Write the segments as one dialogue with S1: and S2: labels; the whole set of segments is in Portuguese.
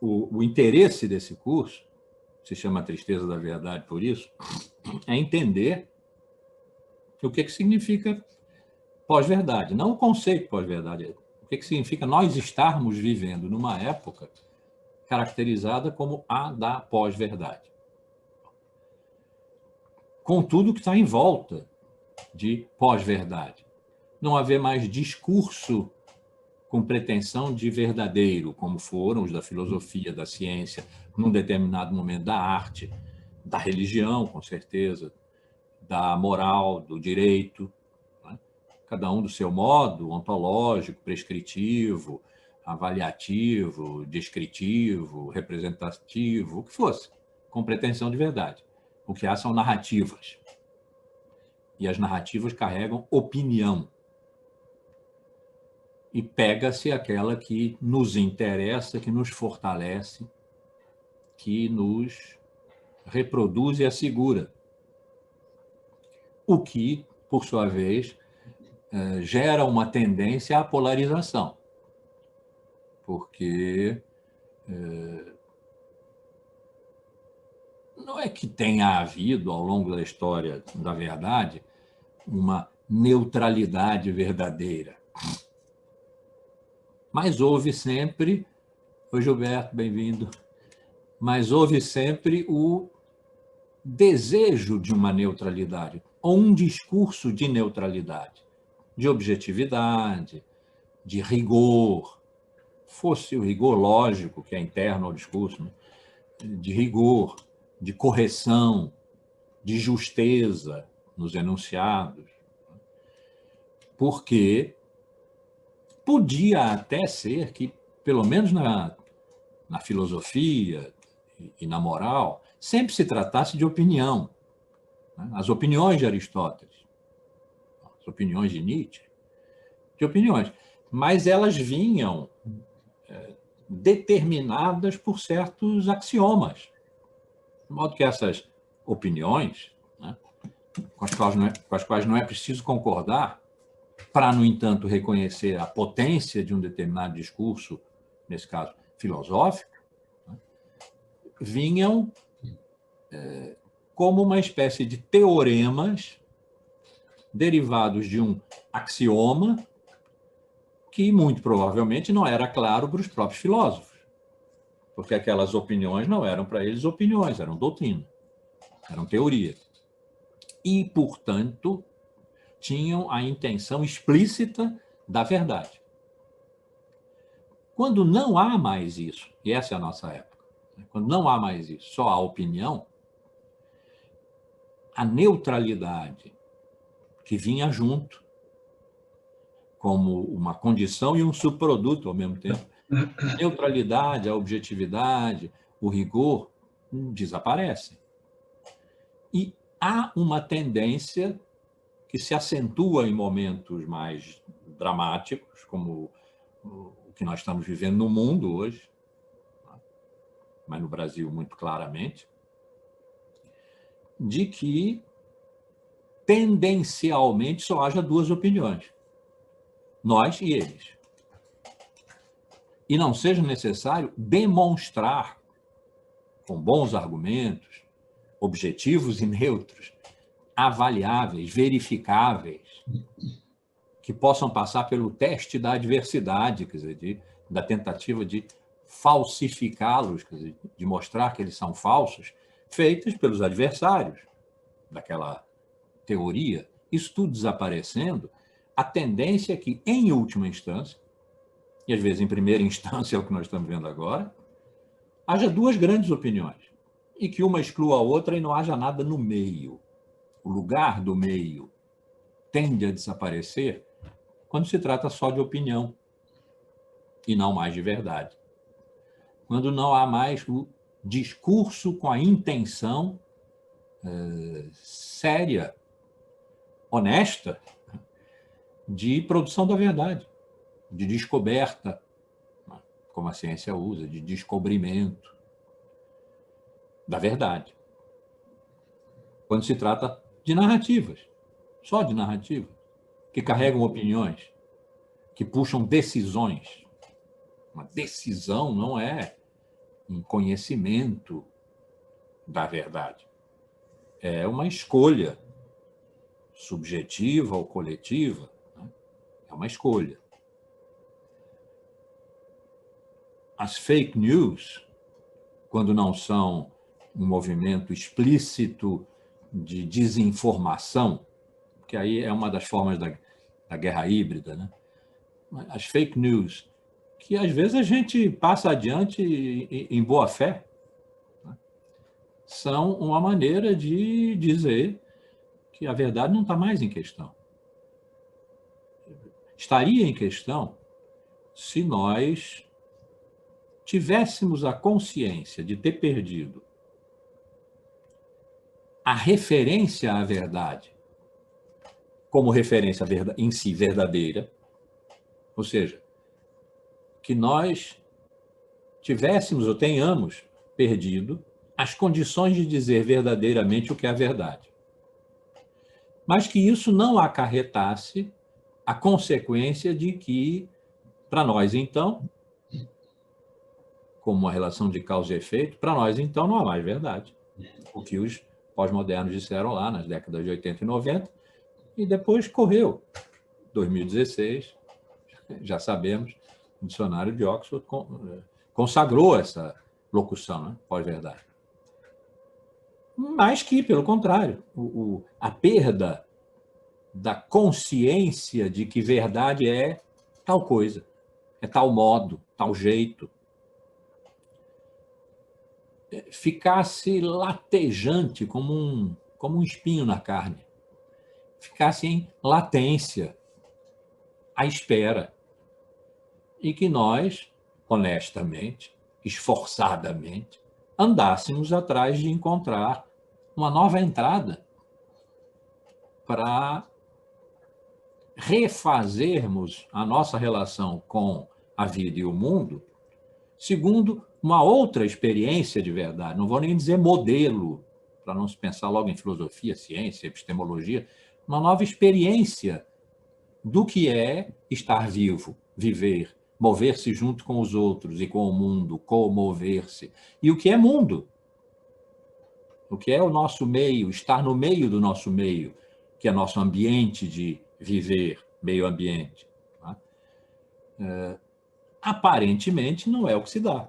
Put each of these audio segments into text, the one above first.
S1: O interesse desse curso, se chama Tristeza da Verdade por isso, é entender o que significa pós-verdade, não o conceito pós-verdade, o que significa nós estarmos vivendo numa época caracterizada como a da pós-verdade. Com tudo que está em volta de pós-verdade. Não haver mais discurso com pretensão de verdadeiro, como foram os da filosofia, da ciência, num determinado momento da arte, da religião, com certeza, da moral, do direito, né? Cada um do seu modo, ontológico, prescritivo, avaliativo, descritivo, representativo, o que fosse, com pretensão de verdade. O que há são narrativas. E as narrativas carregam opinião. E pega-se aquela que nos interessa, que nos fortalece, que nos reproduz e assegura. O que, por sua vez, gera uma tendência à polarização. Porque não é que tenha havido, ao longo da história da verdade, uma neutralidade verdadeira. Mas houve sempre... Oi, Gilberto, bem-vindo. Mas houve sempre o desejo de uma neutralidade, ou um discurso de neutralidade, de objetividade, de rigor, fosse o rigor lógico, que é interno ao discurso, né? De rigor, de correção, de justeza nos enunciados, porque podia até ser que, pelo menos na filosofia e na moral, sempre se tratasse de opinião. As opiniões de Aristóteles, as opiniões de Nietzsche, de opiniões, mas elas vinham determinadas por certos axiomas, de modo que essas opiniões, né, com as quais não é preciso concordar, para, no entanto, reconhecer a potência de um determinado discurso, nesse caso filosófico, né, vinham como uma espécie de teoremas derivados de um axioma que, muito provavelmente, não era claro para os próprios filósofos, porque aquelas opiniões não eram para eles opiniões, eram doutrina, eram teoria. E, portanto, tinham a intenção explícita da verdade. Quando não há mais isso, e essa é a nossa época, quando não há mais isso, só há opinião, a neutralidade que vinha junto, como uma condição e um subproduto ao mesmo tempo, a neutralidade, a objetividade, o rigor, desaparecem. E há uma tendência que se acentua em momentos mais dramáticos, como o que nós estamos vivendo no mundo hoje, mas no Brasil muito claramente, de que tendencialmente só haja duas opiniões, nós e eles. E não seja necessário demonstrar, com bons argumentos, objetivos e neutros, avaliáveis, verificáveis, que possam passar pelo teste da adversidade, quer dizer, da tentativa de falsificá-los, quer dizer, de mostrar que eles são falsos, feitas pelos adversários daquela teoria. Isso tudo desaparecendo, a tendência é que, em última instância, e às vezes em primeira instância é o que nós estamos vendo agora, haja duas grandes opiniões, e que uma exclua a outra e não haja nada no meio. O lugar do meio tende a desaparecer quando se trata só de opinião e não mais de verdade. Quando não há mais o discurso com a intenção séria, honesta, de produção da verdade, de descoberta, como a ciência usa, de descobrimento da verdade. Quando se trata de narrativas, só de narrativas, que carregam opiniões, que puxam decisões. Uma decisão não é um conhecimento da verdade. É uma escolha subjetiva ou coletiva, né? É uma escolha. As fake news, quando não são um movimento explícito de desinformação, que aí é uma das formas da guerra híbrida, né? As fake news, que às vezes a gente passa adiante em boa fé, né? São uma maneira de dizer que a verdade não está mais em questão. Estaria em questão se nós tivéssemos a consciência de ter perdido a referência à verdade como referência em si verdadeira, ou seja, que nós tivéssemos ou tenhamos perdido as condições de dizer verdadeiramente o que é a verdade. Mas que isso não acarretasse a consequência de que, para nós, então, como uma relação de causa e efeito, para nós, então, não há mais verdade. O que os pós-modernos disseram lá nas décadas de 80 e 90, e depois correu. 2016, já sabemos, o dicionário de Oxford consagrou essa locução, né? Pós-verdade. Mas que, pelo contrário, a perda da consciência de que verdade é tal coisa, é tal modo, tal jeito, ficasse latejante como um espinho na carne, ficasse em latência, à espera, e que nós, honestamente, esforçadamente, andássemos atrás de encontrar uma nova entrada para refazermos a nossa relação com a vida e o mundo segundo uma outra experiência de verdade. Não vou nem dizer modelo, para não se pensar logo em filosofia, ciência, epistemologia, uma nova experiência do que é estar vivo, viver, mover-se junto com os outros e com o mundo, comover-se. E o que é mundo? O que é o nosso meio, estar no meio do nosso meio, que é nosso ambiente de viver, meio ambiente. Aparentemente não é o que se dá.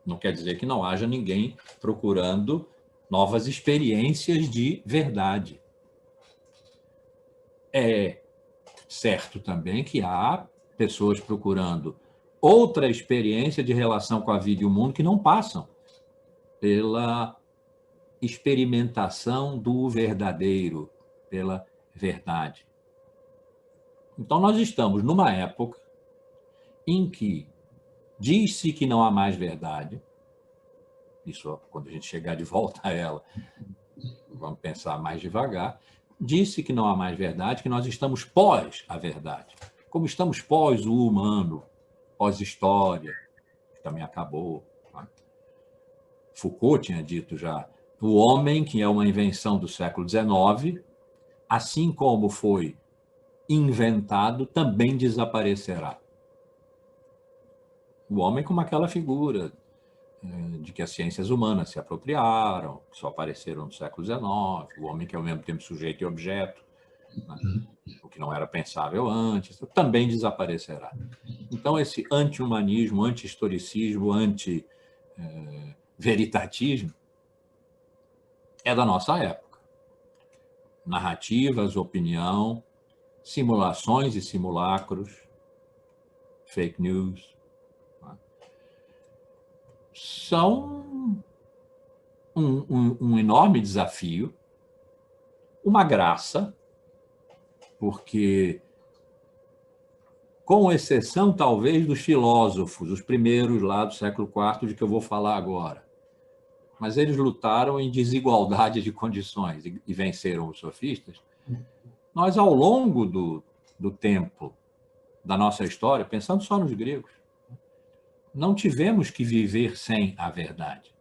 S1: Não quer dizer que não haja ninguém procurando novas experiências de verdade. É certo também que há pessoas procurando outra experiência de relação com a vida e o mundo que não passam pela experimentação do verdadeiro, pela verdade. Então, nós estamos numa época em que diz-se que não há mais verdade. Isso, quando a gente chegar de volta a ela, vamos pensar mais devagar. Disse que não há mais verdade, que nós estamos pós a verdade. Como estamos pós o humano, pós-história, que também acabou. Foucault tinha dito já, o homem, que é uma invenção do século XIX, assim como foi inventado, também desaparecerá. O homem como aquela figura de que as ciências humanas se apropriaram, que só apareceram no século XIX, o homem que é ao mesmo tempo sujeito e objeto, né? O que não era pensável antes, também desaparecerá. Então, esse anti-humanismo, anti-historicismo, anti-veritatismo é da nossa época. Narrativas, opinião, simulações e simulacros, fake news, né? São um enorme desafio, uma graça, porque, com exceção talvez dos filósofos, os primeiros lá do século IV, de que eu vou falar agora, mas eles lutaram em desigualdade de condições e venceram os sofistas, nós, ao longo do tempo da nossa história, pensando só nos gregos, não tivemos que viver sem a verdade,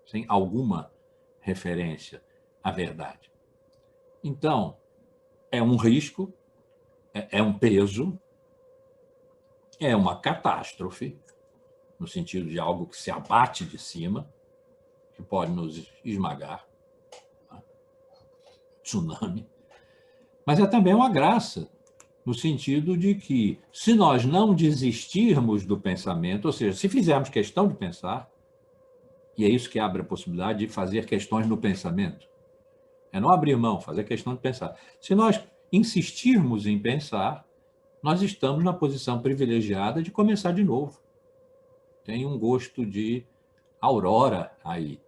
S1: sem alguma referência à verdade. Então, é um risco, é um peso, é uma catástrofe, no sentido de algo que se abate de cima, que pode nos esmagar, né? Tsunami. Mas é também uma graça, no sentido de que, se nós não desistirmos do pensamento, ou seja, se fizermos questão de pensar, e é isso que abre a possibilidade de fazer questões no pensamento, é não abrir mão, fazer questão de pensar. Se nós insistirmos em pensar, nós estamos na posição privilegiada de começar de novo. Tem um gosto de aurora aí,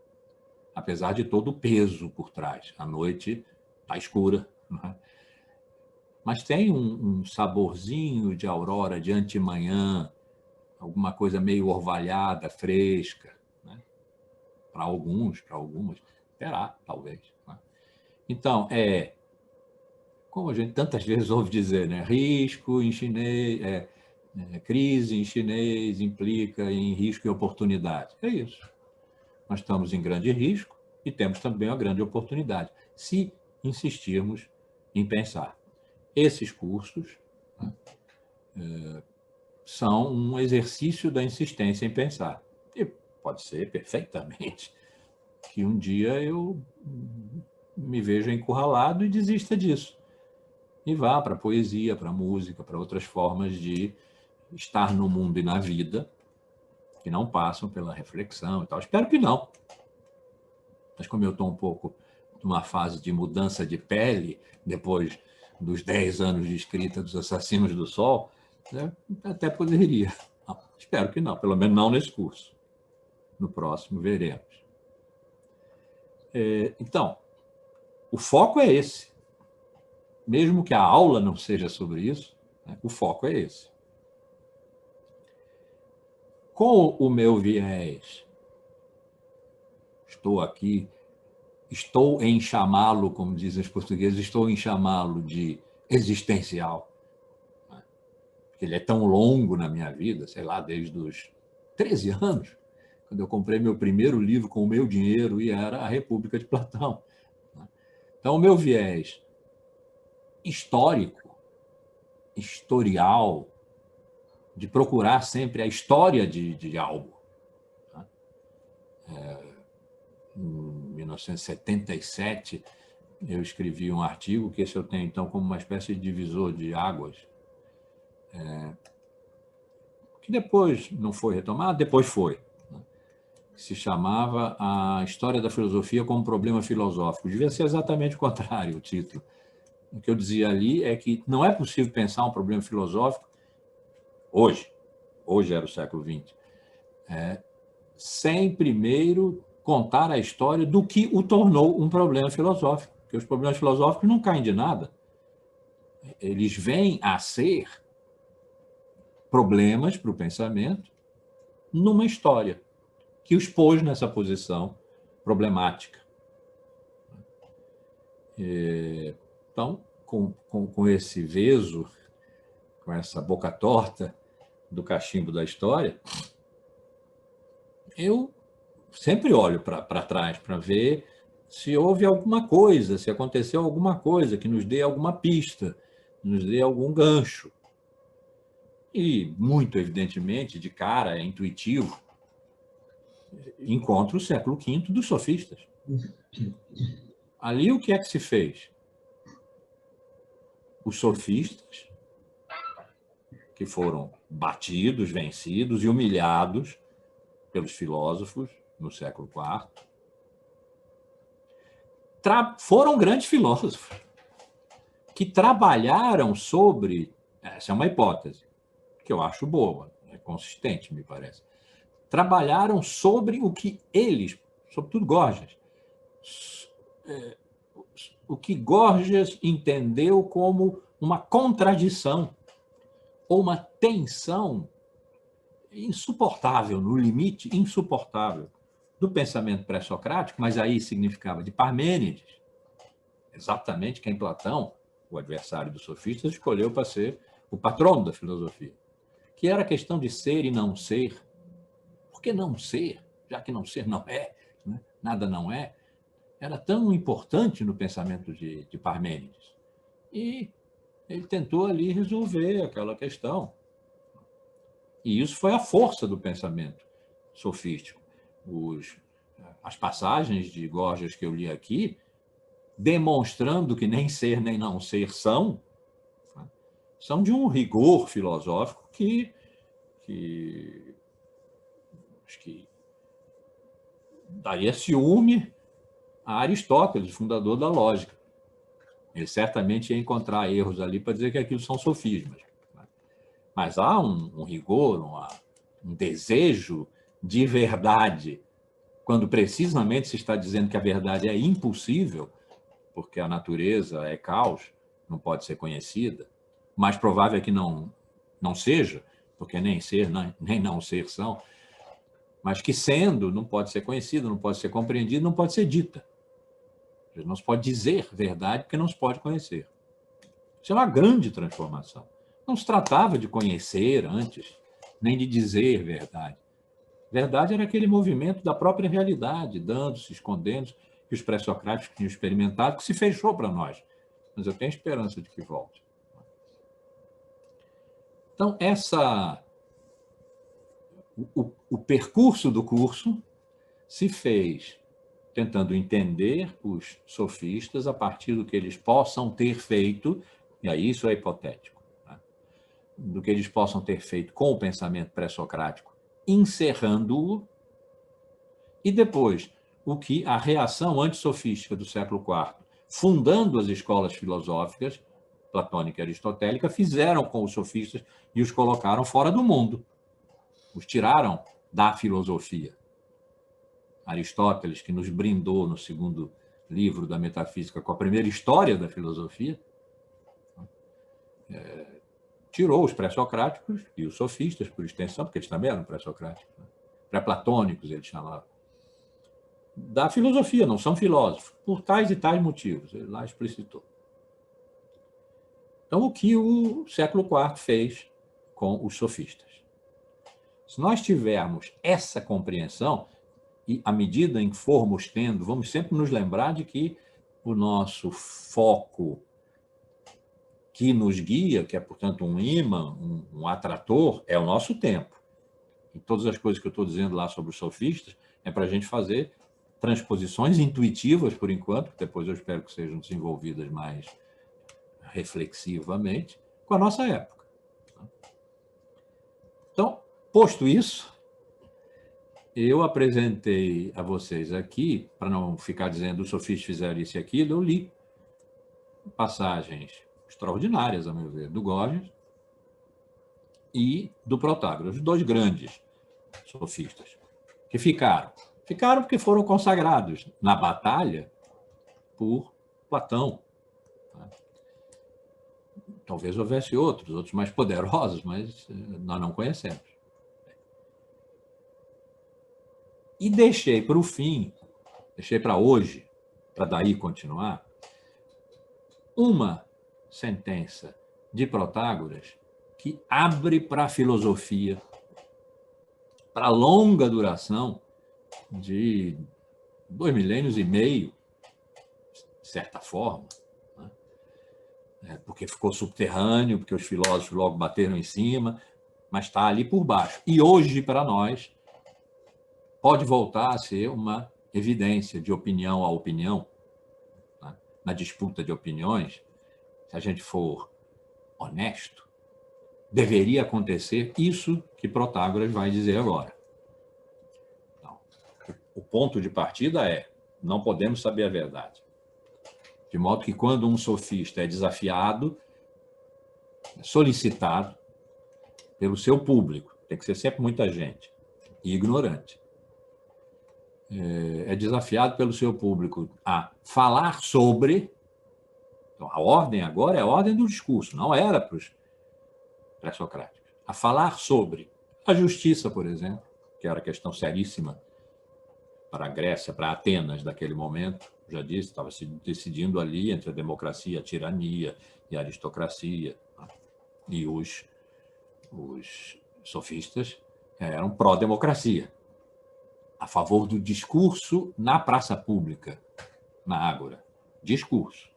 S1: apesar de todo o peso por trás. A noite está escura, né? Mas tem um saborzinho de aurora, de antemanhã, alguma coisa meio orvalhada, fresca, né? Para alguns, para algumas, terá, talvez, né? Então, como a gente tantas vezes ouve dizer, né? Risco em chinês, crise em chinês implica em risco e oportunidade. É isso. Nós estamos em grande risco e temos também uma grande oportunidade, se insistirmos em pensar. Esses cursos, né, são um exercício da insistência em pensar. E pode ser perfeitamente que um dia eu me veja encurralado e desista disso. E vá para a poesia, para a música, para outras formas de estar no mundo e na vida que não passam pela reflexão e tal. Espero que não. Mas como eu estou um pouco numa fase de mudança de pele, depois dos 10 anos de escrita dos Assassinos do Sol, né, até poderia. Não, espero que não, pelo menos não nesse curso. No próximo veremos. Então, o foco é esse. Mesmo que a aula não seja sobre isso, né, o foco é esse. Com o meu viés, estou em chamá-lo, como dizem os portugueses, estou em chamá-lo de existencial, né? Porque ele é tão longo na minha vida, sei lá, desde os 13 anos, quando eu comprei meu primeiro livro com o meu dinheiro, e era A República de Platão, né? Então, o meu viés histórico, historial, de procurar sempre a história de algo, né? Em 1977, eu escrevi um artigo, que esse eu tenho, então, como uma espécie de divisor de águas, que depois não foi retomado, depois foi, né? Que se chamava A História da Filosofia como Problema Filosófico. Devia ser exatamente o contrário, o título. O que eu dizia ali é que não é possível pensar um problema filosófico hoje era o século XX, sem primeiro contar a história do que o tornou um problema filosófico, porque os problemas filosóficos não caem de nada. Eles vêm a ser problemas para o pensamento numa história que os pôs nessa posição problemática. Então, com esse veso, com essa boca torta do cachimbo da história, eu sempre olho para trás para ver se houve alguma coisa, se aconteceu alguma coisa que nos dê alguma pista, nos dê algum gancho. E, muito evidentemente, de cara, é intuitivo, encontro o século V dos sofistas. Ali o que é que se fez? Os sofistas, que foram batidos, vencidos e humilhados pelos filósofos no século IV, foram grandes filósofos que trabalharam sobre, essa é uma hipótese, que eu acho boa, é consistente, me parece, trabalharam sobre o que eles, sobretudo Gorgias, o que Gorgias entendeu como uma contradição ou uma tensão insuportável, no limite insuportável, do pensamento pré-socrático, mas aí significava de Parmênides, exatamente quem Platão, o adversário dos sofistas, escolheu para ser o patrono da filosofia, que era a questão de ser e não ser. Por que não ser? Já que não ser não é, né? Nada não é, era tão importante no pensamento de Parmênides. E ele tentou ali resolver aquela questão. E isso foi a força do pensamento sofístico. As passagens de Gorgias que eu li aqui, demonstrando que nem ser nem não ser são de um rigor filosófico que acho que daria ciúme a Aristóteles, fundador da lógica. Ele certamente ia encontrar erros ali para dizer que aquilo são sofismas. Mas há um rigor, um desejo de verdade, quando precisamente se está dizendo que a verdade é impossível, porque a natureza é caos, não pode ser conhecida. O mais provável é que não seja, porque nem ser nem não ser são, mas que sendo não pode ser conhecida, não pode ser compreendida, não pode ser dita. Não se pode dizer verdade porque não se pode conhecer. Isso é uma grande transformação. Não se tratava de conhecer antes, nem de dizer verdade. Verdade era aquele movimento da própria realidade, dando-se, escondendo-se, que os pré-socráticos tinham experimentado, que se fechou para nós. Mas eu tenho esperança de que volte. Então, o percurso do curso se fez tentando entender os sofistas a partir do que eles possam ter feito, e aí isso é hipotético, né? Do que eles possam ter feito com o pensamento pré-socrático, encerrando-o, e depois o que a reação antissofística do século IV, fundando as escolas filosóficas, platônica e aristotélica, fizeram com os sofistas e os colocaram fora do mundo, os tiraram da filosofia. Aristóteles, que nos brindou no segundo livro da Metafísica com a primeira história da filosofia, tirou os pré-socráticos e os sofistas, por extensão, porque eles também eram pré-socráticos, né? Pré-platônicos, eles chamavam, da filosofia, não são filósofos, por tais e tais motivos, ele lá explicitou. Então, o que o século IV fez com os sofistas? Se nós tivermos essa compreensão, e à medida em que formos tendo, vamos sempre nos lembrar de que o nosso foco que nos guia, que é, portanto, um ímã, um atrator, é o nosso tempo. E todas as coisas que eu estou dizendo lá sobre os sofistas é para a gente fazer transposições intuitivas, por enquanto, depois eu espero que sejam desenvolvidas mais reflexivamente, com a nossa época. Então, posto isso, eu apresentei a vocês aqui, para não ficar dizendo os sofistas fizeram isso e aquilo, eu li passagens extraordinárias, a meu ver, do Gorgias e do Protágoras, os dois grandes sofistas, que ficaram porque foram consagrados na batalha por Platão. Talvez houvesse outros mais poderosos, mas nós não conhecemos. E deixei para o fim, deixei para hoje, para daí continuar, uma sentença de Protágoras que abre para a filosofia, para a longa duração de 2,5 milênios, de certa forma, né? Porque ficou subterrâneo, porque os filósofos logo bateram em cima, mas está ali por baixo. E hoje, para nós, pode voltar a ser uma evidência de opinião a opinião, né? Na disputa de opiniões, se a gente for honesto, deveria acontecer isso que Protágoras vai dizer agora. Então, o ponto de partida é: não podemos saber a verdade. De modo que, quando um sofista é desafiado, solicitado pelo seu público, tem que ser sempre muita gente, e ignorante, é desafiado pelo seu público a falar sobre. Então, a ordem agora é a ordem do discurso, não era para os pré-socráticos. A falar sobre a justiça, por exemplo, que era questão seríssima para a Grécia, para Atenas daquele momento, já disse, estava se decidindo ali entre a democracia, a tirania e a aristocracia. E os sofistas eram pró-democracia, a favor do discurso na praça pública, na ágora. Discurso.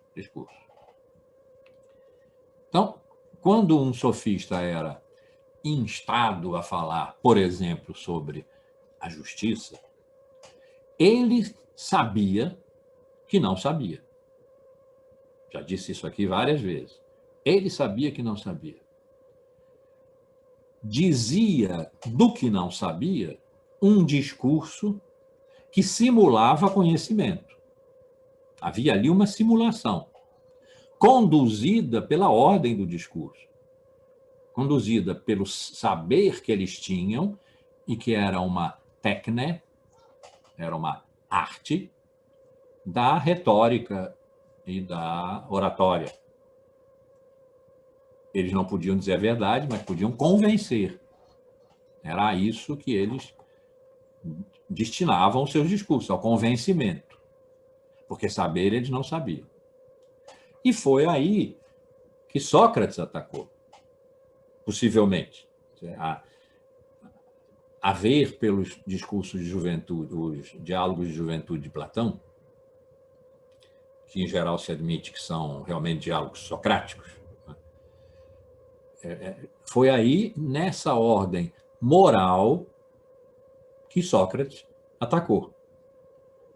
S1: Então, quando um sofista era instado a falar, por exemplo, sobre a justiça, ele sabia que não sabia. Já disse isso aqui várias vezes. Ele sabia que não sabia. Dizia do que não sabia um discurso que simulava conhecimento. Havia ali uma simulação, conduzida pela ordem do discurso, conduzida pelo saber que eles tinham e que era uma técnica, era uma arte da retórica e da oratória. Eles não podiam dizer a verdade, mas podiam convencer. Era a isso que eles destinavam os seus discursos, ao convencimento. Porque saber eles não sabiam. E foi aí que Sócrates atacou, possivelmente. A ver pelos discursos de juventude, os diálogos de juventude de Platão, que em geral se admite que são realmente diálogos socráticos, foi aí, nessa ordem moral, que Sócrates atacou.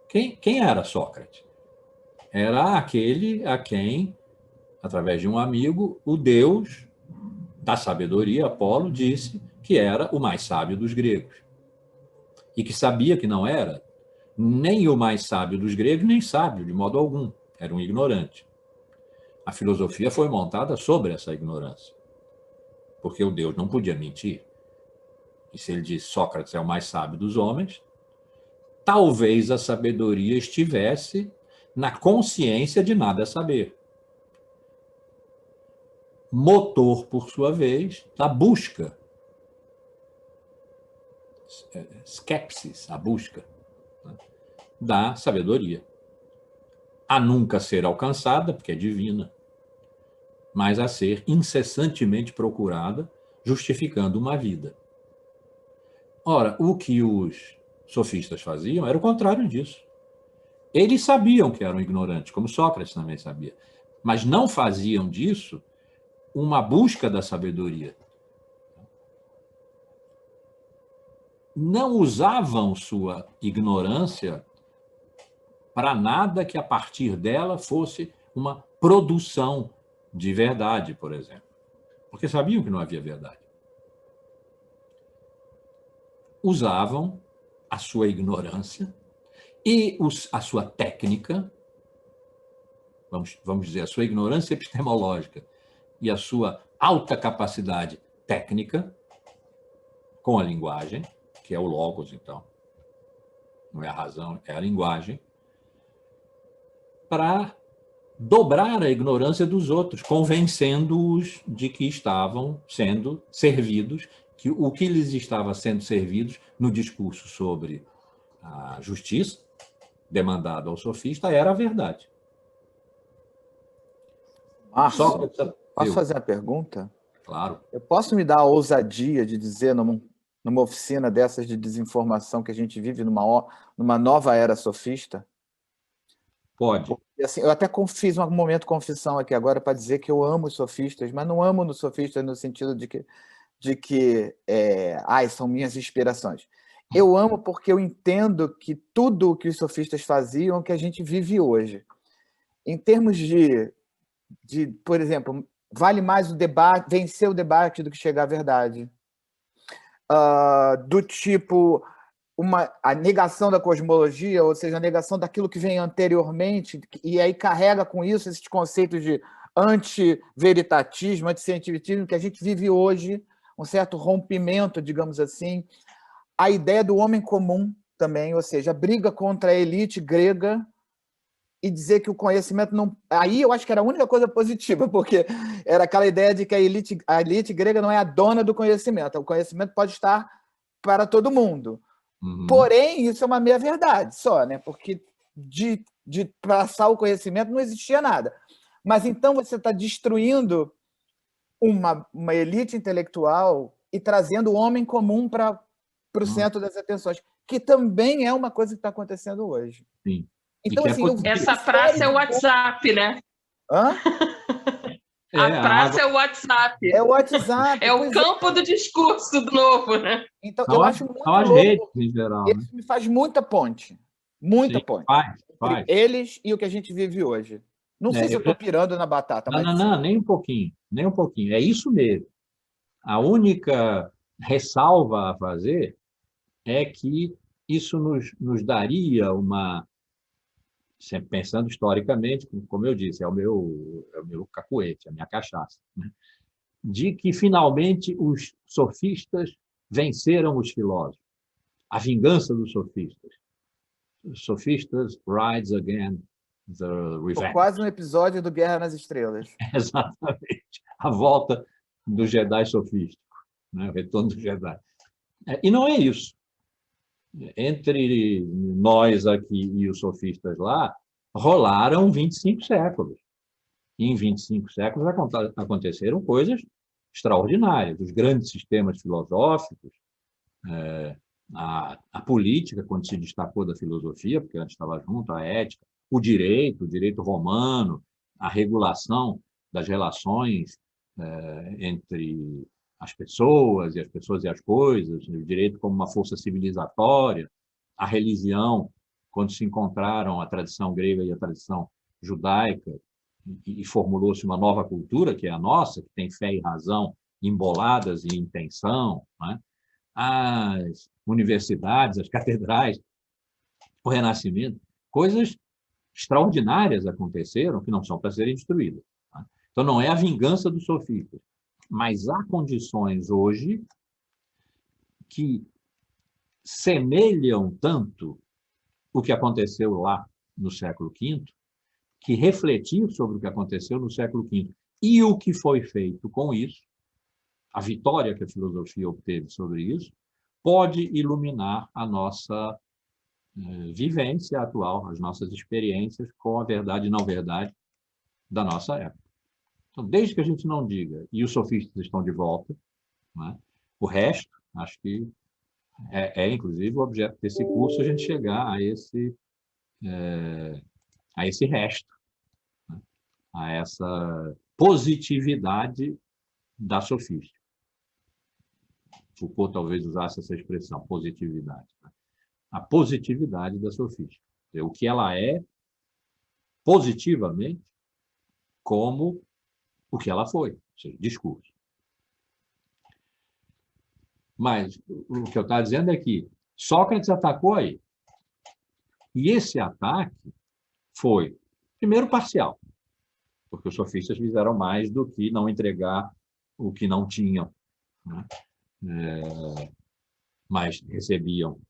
S1: Quem era Sócrates? Era aquele a quem, através de um amigo, o deus da sabedoria, Apolo, disse que era o mais sábio dos gregos. E que sabia que não era nem o mais sábio dos gregos, nem sábio, de modo algum. Era um ignorante. A filosofia foi montada sobre essa ignorância. Porque o Deus não podia mentir. E se ele disse Sócrates é o mais sábio dos homens, talvez a sabedoria estivesse na consciência de nada saber. Motor, por sua vez, da busca. Skepsis, a busca, né, da sabedoria. A nunca ser alcançada, porque é divina, mas a ser incessantemente procurada, justificando uma vida. Ora, o que os sofistas faziam era o contrário disso. Eles sabiam que eram ignorantes, como Sócrates também sabia, mas não faziam disso uma busca da sabedoria. Não usavam sua ignorância para nada que a partir dela fosse uma produção de verdade, por exemplo. Porque sabiam que não havia verdade. Usavam a sua ignorância e a sua técnica, vamos dizer, a sua ignorância epistemológica e a sua alta capacidade técnica com a linguagem, que é o logos, então, não é a razão, é a linguagem, para dobrar a ignorância dos outros, convencendo-os de que estavam sendo servidos, que o que lhes estava sendo servidos no discurso sobre a justiça, demandado ao sofista, era a verdade.
S2: Márcio, posso fazer a pergunta?
S1: Claro.
S2: Eu posso me dar a ousadia de dizer, numa oficina dessas de desinformação que a gente vive numa nova era sofista?
S1: Pode.
S2: Porque, assim, eu até fiz um momento de confissão aqui agora para dizer que eu amo os sofistas, mas não amo os sofistas no sentido de que são minhas inspirações. Eu amo porque eu entendo que tudo o que os sofistas faziam é o que a gente vive hoje. Em termos de, por exemplo, vale mais o debate, vencer o debate do que chegar à verdade. Do tipo a negação da cosmologia, ou seja, a negação daquilo que vem anteriormente, e aí carrega com isso esses conceitos de anti-veritatismo, anti-cientificismo que a gente vive hoje, um certo rompimento, digamos assim. A ideia do homem comum também, ou seja, a briga contra a elite grega e dizer que o conhecimento não... Aí eu acho que era a única coisa positiva, porque era aquela ideia de que a elite grega não é a dona do conhecimento. O conhecimento pode estar para todo mundo. Uhum. Porém, isso é uma meia-verdade só, né? Porque de passar o conhecimento não existia nada. Mas então você está destruindo uma elite intelectual e trazendo o homem comum para o centro das atenções, que também é uma coisa que está acontecendo hoje.
S1: Sim.
S3: Então, assim, essa praça é o WhatsApp, né?
S2: Hã?
S3: A praça é o WhatsApp.
S2: É o WhatsApp.
S3: É o campo do discurso do novo, né?
S2: Então, eu acho muito
S1: são as
S2: louco.
S1: redes, em geral. Né?
S2: Isso me faz muita ponte. Muita
S1: Sim,
S2: ponte.
S1: faz.
S2: Eles e o que a gente vive hoje. Não sei se eu estou pirando na batata, mas...
S1: Não, nem um pouquinho. Nem um pouquinho. É isso mesmo. A única ressalva a fazer é que isso nos daria uma... Sempre pensando historicamente, como eu disse, é o meu cacuete, a minha cachaça, né? De que, finalmente, os sofistas venceram os filósofos. A vingança dos sofistas. Os sofistas rides again the revenge.
S2: Quase um episódio do Guerra nas Estrelas.
S1: Exatamente. A volta do Jedi sofístico, né? O retorno do Jedi. E não é isso. Entre nós aqui e os sofistas lá, rolaram 25 séculos. E em 25 séculos aconteceram coisas extraordinárias. Os grandes sistemas filosóficos, a política, quando se destacou da filosofia, porque antes estava junto, a ética, o direito romano, a regulação das relações entre as pessoas e as coisas, o direito como uma força civilizatória, a religião, quando se encontraram a tradição grega e a tradição judaica, e formulou-se uma nova cultura, que é a nossa, que tem fé e razão emboladas em intenção, né? As universidades, as catedrais, o Renascimento, coisas extraordinárias aconteceram que não são para serem destruídas. Tá? Então, não é a vingança dos sofistas, mas há condições hoje que semelham tanto o que aconteceu lá no século V, que refletir sobre o que aconteceu no século V e o que foi feito com isso, a vitória que a filosofia obteve sobre isso, pode iluminar a nossa vivência atual, as nossas experiências com a verdade e não verdade da nossa época. Então, desde que a gente não diga, e os sofistas estão de volta, né? O resto, acho que inclusive, o objeto desse curso, a gente chegar a esse resto, né? A essa positividade da sofística. Foucault talvez usasse essa expressão, positividade. Né? A positividade da sofística. O que ela é, positivamente, como o que ela foi, ou seja, discurso. Mas o que eu estava dizendo é que Sócrates atacou aí. E esse ataque foi, primeiro, parcial, porque os sofistas fizeram mais do que não entregar o que não tinham, né? Mas recebiam.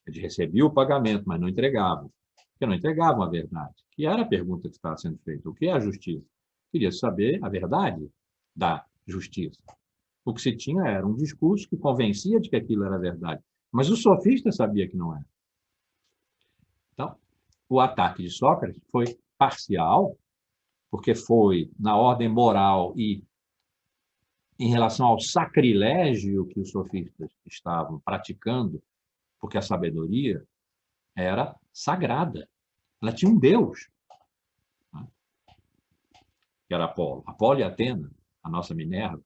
S1: Eles recebiam o pagamento, mas não entregavam. Porque não entregavam a verdade, que era a pergunta que estava sendo feita. O que é a justiça? Queria saber a verdade da justiça. O que se tinha era um discurso que convencia de que aquilo era verdade, mas o sofista sabia que não era. Então, o ataque de Sócrates foi parcial, porque foi na ordem moral e em relação ao sacrilégio que os sofistas estavam praticando, porque a sabedoria era sagrada. Ela tinha um Deus, né? Que era Apolo. Apolo e Atena, a nossa Minerva,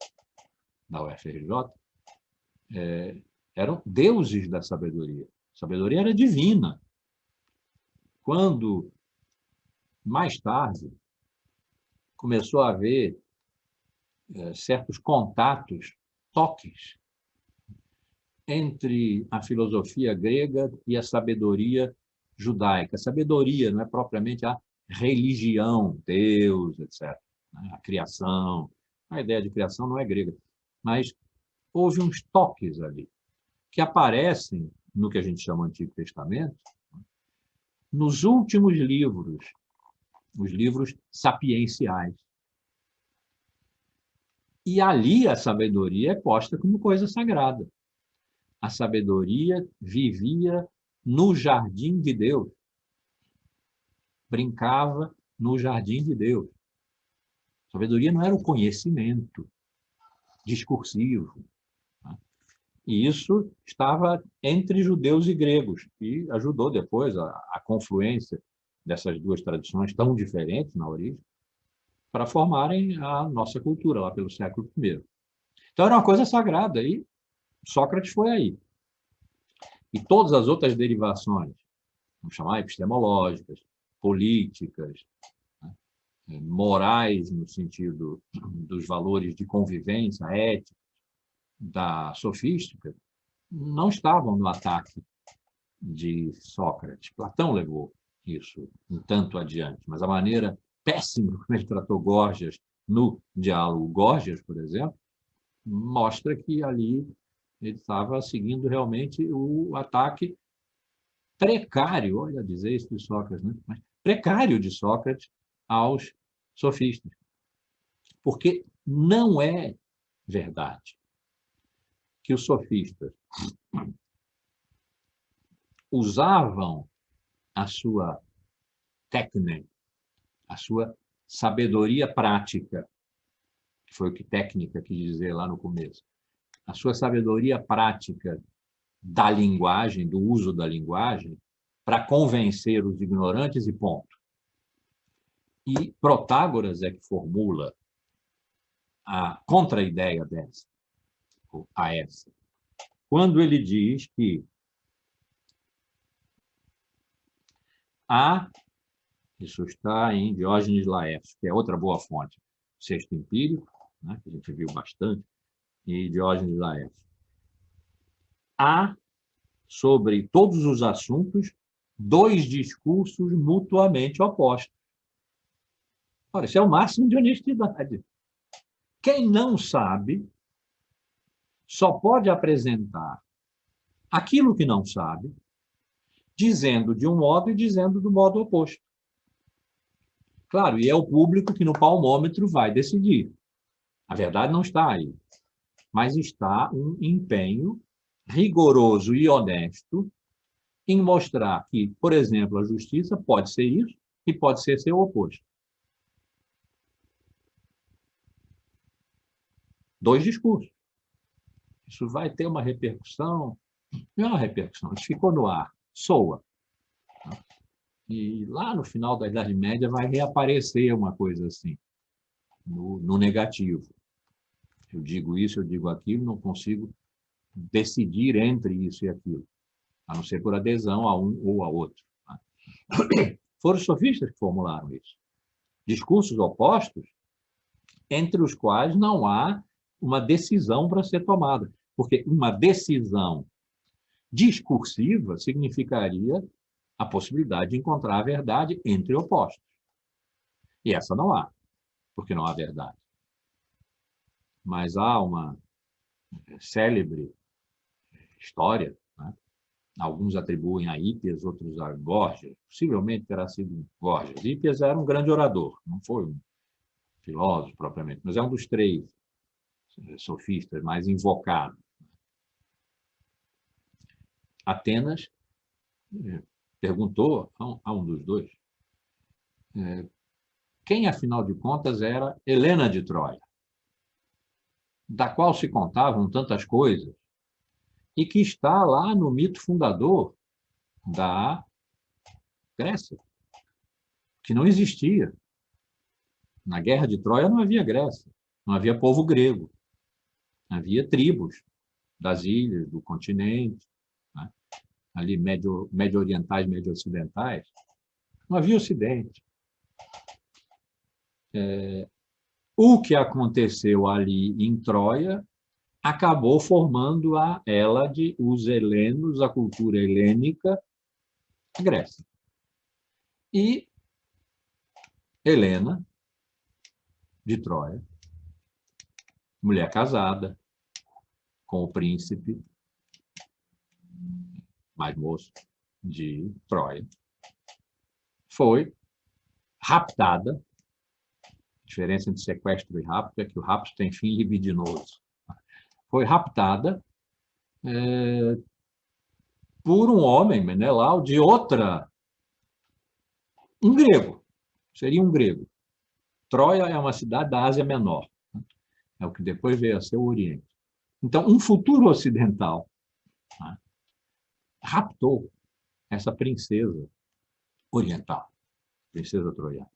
S1: da UFRJ, eram deuses da sabedoria. A sabedoria era divina. Quando, mais tarde, começou a haver certos contatos, toques, entre a filosofia grega e a sabedoria judaica. A sabedoria não é propriamente a religião, Deus, etc. A criação. A ideia de criação não é grega. Mas houve uns toques ali, que aparecem no que a gente chama Antigo Testamento, nos últimos livros, os livros sapienciais. E ali a sabedoria é posta como coisa sagrada. A sabedoria vivia no jardim de Deus. Brincava no jardim de Deus. A sabedoria não era o conhecimento discursivo. E isso estava entre judeus e gregos, e ajudou depois a confluência dessas duas tradições tão diferentes na origem, para formarem a nossa cultura lá pelo século I. Então, era uma coisa sagrada, e Sócrates foi aí. E todas as outras derivações, vamos chamar epistemológicas, políticas, né, morais, no sentido dos valores de convivência, ética, da sofística, não estavam no ataque de Sócrates. Platão levou isso um tanto adiante, mas a maneira péssima como ele tratou Górgias no diálogo Górgias, por exemplo, mostra que ali ele estava seguindo realmente o ataque precário, olha dizer isso de Sócrates, né? Mas precário de Sócrates aos sofistas. Porque não é verdade que os sofistas usavam a sua técnica, a sua sabedoria prática, que foi o que técnica quis dizer lá no começo, a sua sabedoria prática da linguagem, do uso da linguagem, para convencer os ignorantes e ponto. E Protágoras é que formula a contra-ideia dessa, a essa, quando ele diz que isso está em Diógenes Laércio, que é outra boa fonte, Sexto Empírico, né, que a gente viu bastante, e Diógenes Laércio. Há, sobre todos os assuntos, dois discursos mutuamente opostos. Ora, isso é o máximo de honestidade. Quem não sabe só pode apresentar aquilo que não sabe, dizendo de um modo e dizendo do modo oposto. Claro, e é o público que no palmômetro vai decidir. A verdade não está aí, mas está um empenho rigoroso e honesto em mostrar que, por exemplo, a justiça pode ser isso e pode ser seu oposto. Dois discursos. Isso vai ter uma repercussão? Não é uma repercussão, isso ficou no ar, soa. E lá no final da Idade Média vai reaparecer uma coisa assim, no negativo. Eu digo isso, eu digo aquilo, não consigo decidir entre isso e aquilo, a não ser por adesão a um ou a outro. Foram os sofistas que formularam isso. Discursos opostos, entre os quais não há uma decisão para ser tomada, porque uma decisão discursiva significaria a possibilidade de encontrar a verdade entre opostos. E essa não há, porque não há verdade. Mas há uma célebre história, né? Alguns atribuem a Hípias, outros a Górgias, possivelmente terá sido Górgias. Hípias era um grande orador, não foi um filósofo propriamente, mas é um dos três sofistas mais invocados. Atenas perguntou a um dos dois quem, afinal de contas, era Helena de Troia, da qual se contavam tantas coisas, e que está lá no mito fundador da Grécia, que não existia. Na Guerra de Troia não havia Grécia, não havia povo grego, havia tribos das ilhas, do continente, né? Ali médio-orientais, médio-ocidentais, não havia Ocidente. O que aconteceu ali em Troia acabou formando a Hélade, os helenos, a cultura helênica, a Grécia. E Helena, de Troia, mulher casada, com o príncipe mais moço de Troia, foi raptada. A diferença entre sequestro e rapto é que o rapto tem fim libidinoso. Foi raptada por um homem, Menelau, de um grego, seria um grego. Troia é uma cidade da Ásia Menor, né? É o que depois veio a ser o Oriente. Então, um futuro ocidental, né, raptou essa princesa oriental, princesa troiana.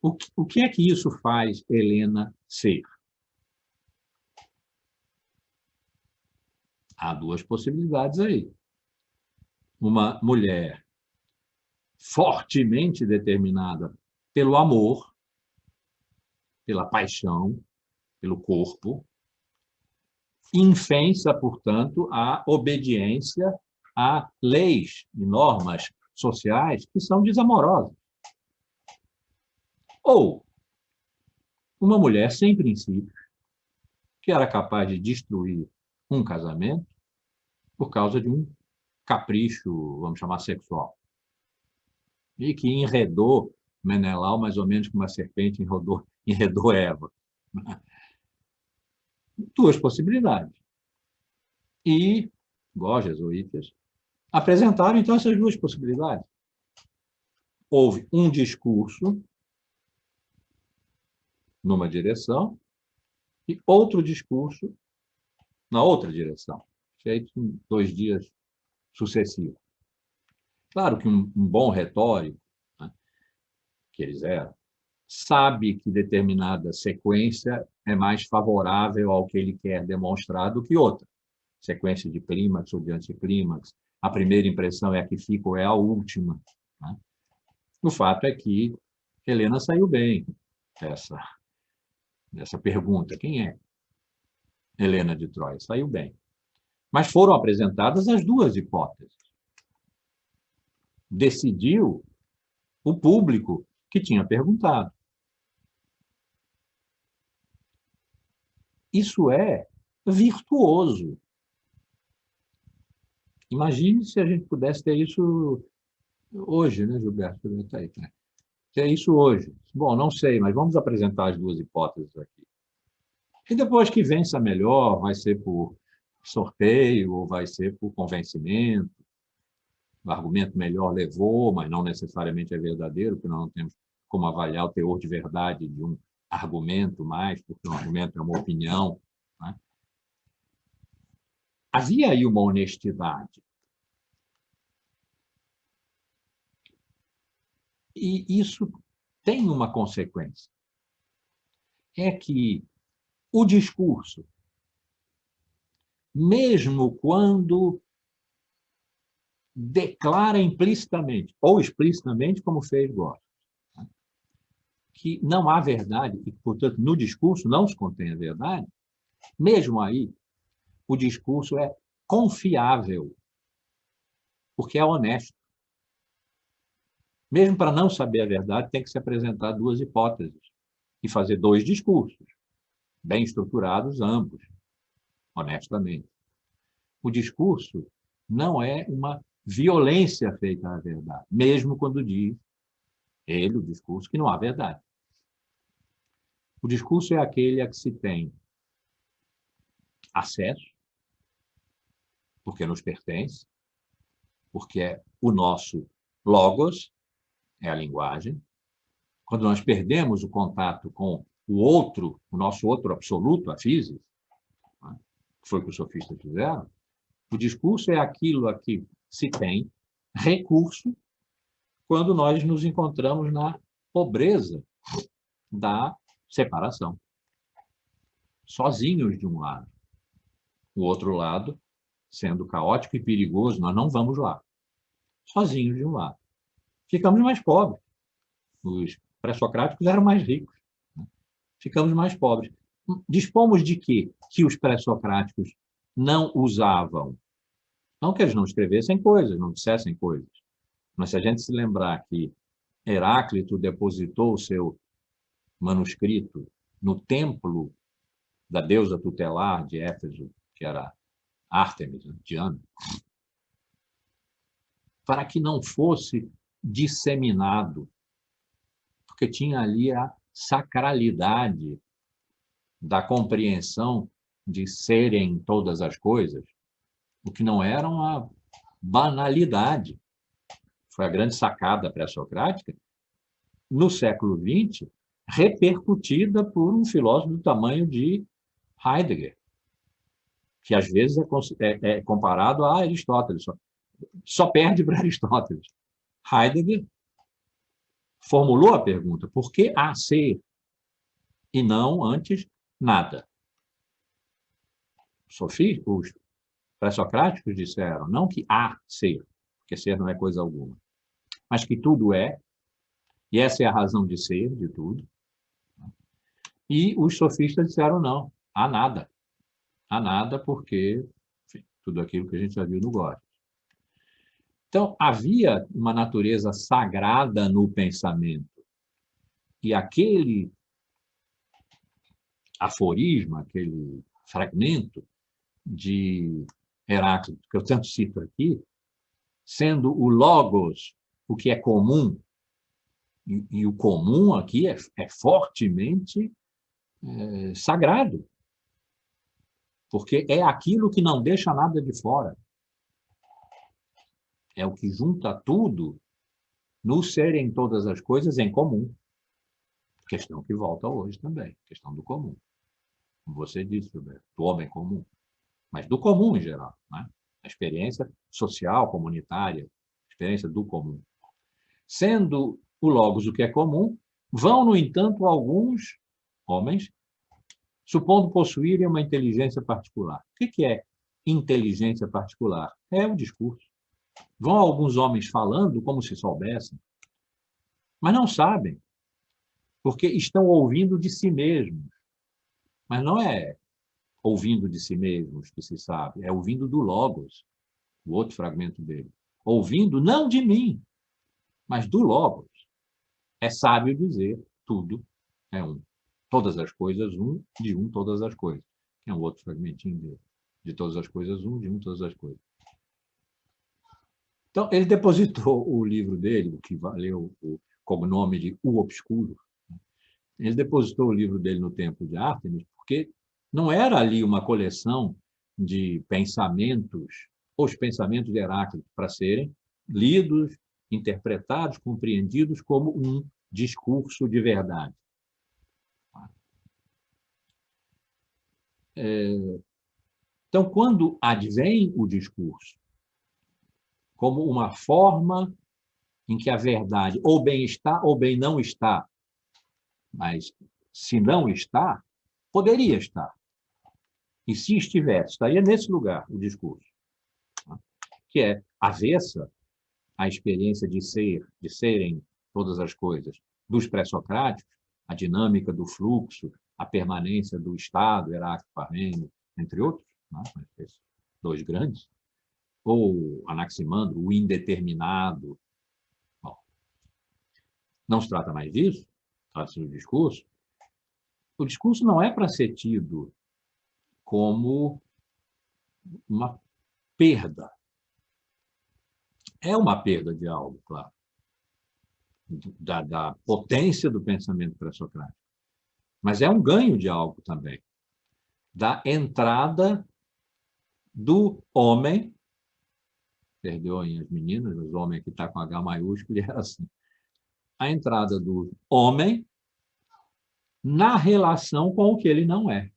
S1: O que é que isso faz Helena ser? Há duas possibilidades aí. Uma mulher fortemente determinada pelo amor, pela paixão, pelo corpo, infensa, portanto, a obediência a leis e normas sociais que são desamorosas. Ou uma mulher sem princípios, que era capaz de destruir um casamento por causa de um capricho, vamos chamar, sexual. E que enredou Menelau mais ou menos como uma serpente enredou Eva. Duas possibilidades. E, igual jesuítas, apresentaram, então, essas duas possibilidades. Houve um discurso numa direção e outro discurso na outra direção, feito em 2 dias sucessivos. Claro que um bom retórico, né, que eles eram, sabe que determinada sequência é mais favorável ao que ele quer demonstrar do que outra. Sequência de clímax ou de anticlímax. A primeira impressão é a que fica ou é a última. Né? O fato é que Helena saiu bem dessa pergunta. Quem é Helena de Troia? Saiu bem. Mas foram apresentadas as duas hipóteses. Decidiu o público que tinha perguntado. Isso é virtuoso. Imagine se a gente pudesse ter isso hoje, né, Gilberto? Ter isso hoje. Bom, não sei, mas vamos apresentar as duas hipóteses aqui. E depois que vença melhor, vai ser por sorteio ou vai ser por convencimento. O argumento melhor levou, mas não necessariamente é verdadeiro, porque nós não temos como avaliar o teor de verdade de um argumento mais, porque um argumento é uma opinião. Né? Havia aí uma honestidade. E isso tem uma consequência. É que o discurso, mesmo quando declara implicitamente ou explicitamente, como fez Goethe, que não há verdade e, portanto, no discurso não se contém a verdade, mesmo aí, o discurso é confiável, porque é honesto. Mesmo para não saber a verdade, tem que se apresentar duas hipóteses e fazer 2 discursos, bem estruturados ambos, honestamente. O discurso não é uma violência feita à verdade, mesmo quando diz ele, o discurso, que não há verdade. O discurso é aquele a que se tem acesso, porque nos pertence, porque é o nosso logos, é a linguagem. Quando nós perdemos o contato com o outro, o nosso outro absoluto, a física, né, que foi o que os sofistas fizeram, o discurso é aquilo a que se tem recurso quando nós nos encontramos na pobreza da separação. Sozinhos de um lado. O outro lado, sendo caótico e perigoso, nós não vamos lá. Sozinhos de um lado. Ficamos mais pobres. Os pré-socráticos eram mais ricos. Né? Ficamos mais pobres. Dispomos de quê? Que os pré-socráticos não usavam. Não que eles não escrevessem coisas, não dissessem coisas. Mas se a gente se lembrar que Heráclito depositou o seu manuscrito no templo da deusa tutelar de Éfeso, que era Ártemis, Diana, para que não fosse disseminado, porque tinha ali a sacralidade da compreensão de serem todas as coisas, o que não era uma banalidade. Foi a grande sacada pré-socrática, no século XX, repercutida por um filósofo do tamanho de Heidegger, que às vezes é comparado a Aristóteles, só perde para Aristóteles. Heidegger formulou a pergunta: por que há ser e não antes nada? Os pré-socráticos disseram não que há ser, porque ser não é coisa alguma, mas que tudo é, e essa é a razão de ser de tudo. E os sofistas disseram não, há nada. Há nada porque, enfim, tudo aquilo que a gente já viu no Góis. Então, havia uma natureza sagrada no pensamento. E aquele aforisma, aquele fragmento de Heráclito, que eu tanto cito aqui, sendo o logos o que é comum, e o comum aqui é fortemente sagrado, porque é aquilo que não deixa nada de fora. É o que junta tudo no ser em todas as coisas em comum. Questão que volta hoje também, questão do comum. Como você disse, Roberto, do homem comum, mas do comum em geral, né? A experiência social, comunitária, a experiência do comum. Sendo o logos o que é comum, vão, no entanto, alguns homens, supondo possuírem uma inteligência particular. O que é inteligência particular? É o discurso. Vão alguns homens falando como se soubessem, mas não sabem, porque estão ouvindo de si mesmos. Mas não é ouvindo de si mesmos que se sabe, é ouvindo do Logos, o outro fragmento dele. Ouvindo não de mim, mas do Logos. É sábio dizer tudo é um. Todas as coisas, um, de um, todas as coisas. É um outro fragmentinho dele. De todas as coisas, um, de um, todas as coisas. Então, ele depositou o livro dele, o que valeu o cognome de O Obscuro. Ele depositou o livro dele no Templo de Ártemis, porque não era ali uma coleção de pensamentos, os pensamentos de Heráclito, para serem lidos, interpretados, compreendidos como um discurso de verdade. Então, quando advém o discurso como uma forma em que a verdade ou bem está ou bem não está, mas se não está, poderia estar. E se estivesse, estaria nesse lugar o discurso, que é avessa à experiência de ser, de serem todas as coisas, dos pré-socráticos, a dinâmica do fluxo, a permanência do Estado, Heráclito, Parmênides, entre outros, esses dois grandes, ou Anaximandro, o indeterminado. Bom, não se trata mais disso, trata-se do discurso. O discurso não é para ser tido como uma perda. É uma perda de algo, claro, da potência do pensamento pré-socrático. Mas é um ganho de algo também, da entrada do homem, perdoem as meninas, os homens que está com H maiúsculo, é assim, a entrada do homem na relação com o que ele não é.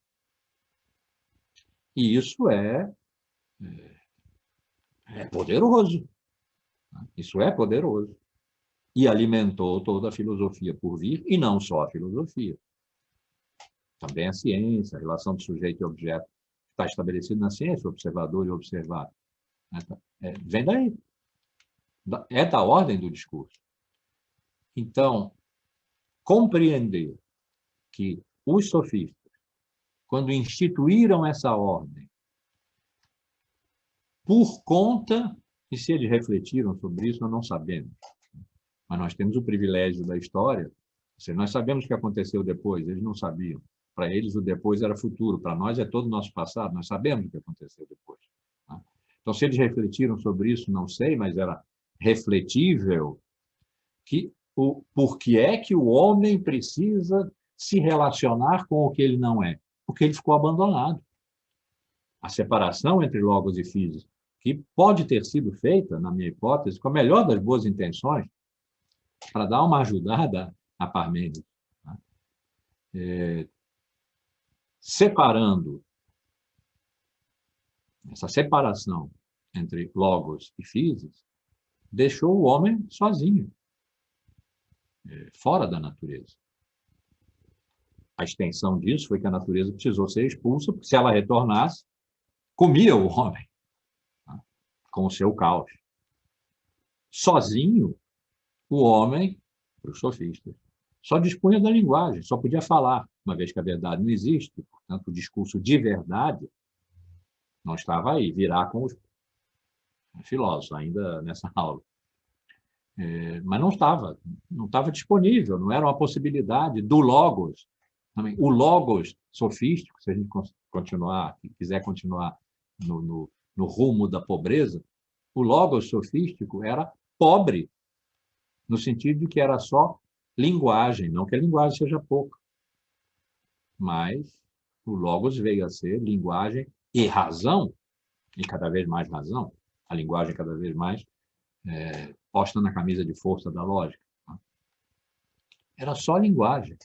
S1: E isso é poderoso. Isso é poderoso. E alimentou toda a filosofia por vir, e não só a filosofia. Também a ciência, a relação de sujeito e objeto, está estabelecido na ciência, observador e observado. Vem daí. É da ordem do discurso. Então, compreender que os sofistas, quando instituíram essa ordem, por conta, e se eles refletiram sobre isso, nós não sabemos, mas nós temos o privilégio da história, nós sabemos o que aconteceu depois, eles não sabiam. Para eles, o depois era futuro, para nós é todo o nosso passado, nós sabemos o que aconteceu depois. Então, se eles refletiram sobre isso, não sei, mas era refletível que por que é que o homem precisa se relacionar com o que ele não é? Porque ele ficou abandonado. A separação entre logos e física, que pode ter sido feita, na minha hipótese, com a melhor das boas intenções, para dar uma ajudada a Parmênides, separando essa separação entre logos e física, deixou o homem sozinho. fora da natureza. A extensão disso foi que a natureza precisou ser expulsa, porque se ela retornasse, comia o homem, né, com o seu caos. Sozinho, o homem, para os sofistas, só dispunha da linguagem, só podia falar, uma vez que a verdade não existe, portanto, o discurso de verdade não estava aí, virá com os filósofos, ainda nessa aula. Mas não estava disponível, não era uma possibilidade do logos. Também. O logos sofístico, se a gente quiser continuar no rumo da pobreza, o logos sofístico era pobre, no sentido de que era só linguagem, não que a linguagem seja pouca, mas o logos veio a ser linguagem e razão, e cada vez mais razão, a linguagem cada vez mais posta na camisa de força da lógica. Era só linguagem.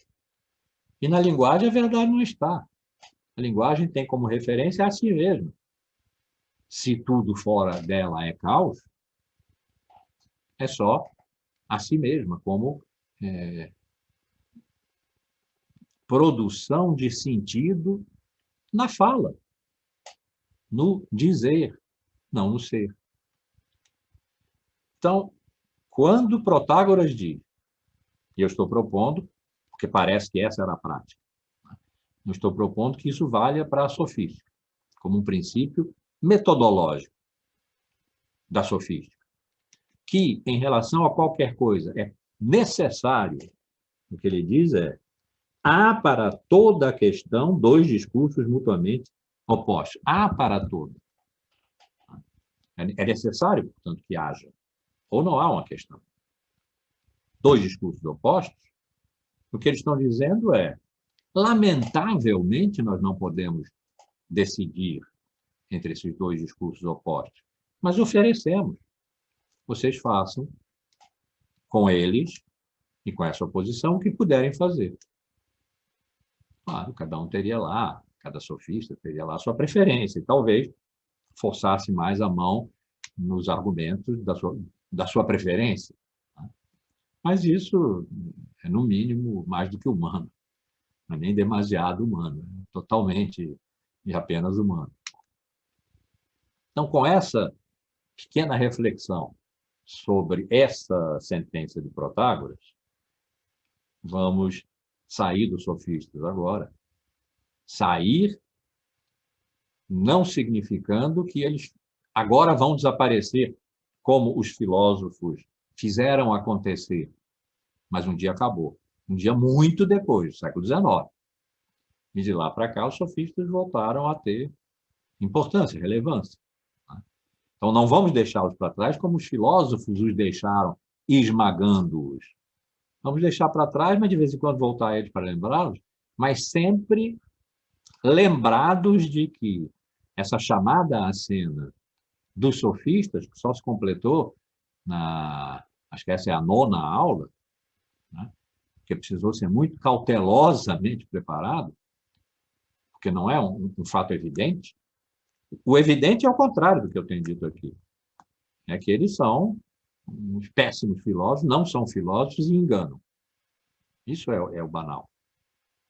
S1: E na linguagem a verdade não está. A linguagem tem como referência a si mesma. Se tudo fora dela é caos, é só a si mesma, como produção de sentido na fala, no dizer, não no ser. Então, quando Protágoras diz, e eu estou propondo, porque parece que essa era a prática, eu estou propondo que isso valha para a sofística, como um princípio metodológico da sofística, que, em relação a qualquer coisa, é necessário, o que ele diz há para toda a questão dois discursos mutuamente opostos. Há para todo. É necessário, portanto, que haja. Ou não há uma questão. Dois discursos opostos, o que eles estão dizendo lamentavelmente, nós não podemos decidir entre esses dois discursos opostos, mas oferecemos. Vocês façam com eles e com essa oposição o que puderem fazer. Claro, cada um teria lá, cada sofista teria lá a sua preferência, e talvez forçasse mais a mão nos argumentos da sua preferência. Mas isso é, no mínimo, mais do que humano. Não é nem demasiado humano, é totalmente e apenas humano. Então, com essa pequena reflexão sobre essa sentença de Protágoras, vamos sair dos sofistas agora. Sair não significando que eles agora vão desaparecer como os filósofos fizeram acontecer. Mas um dia acabou. Um dia muito depois, do século XIX. E de lá para cá, os sofistas voltaram a ter importância, relevância. Então, não vamos deixá-los para trás como os filósofos os deixaram, esmagando-os. Vamos deixar para trás, mas de vez em quando voltar a eles para lembrá-los, mas sempre lembrados de que essa chamada à cena dos sofistas, que só se completou acho que essa é a 9ª aula, né, que precisou ser muito cautelosamente preparado, porque não é um fato evidente. O evidente é o contrário do que eu tenho dito aqui. É que eles são uns péssimos filósofos, não são filósofos e enganam. Isso é o banal.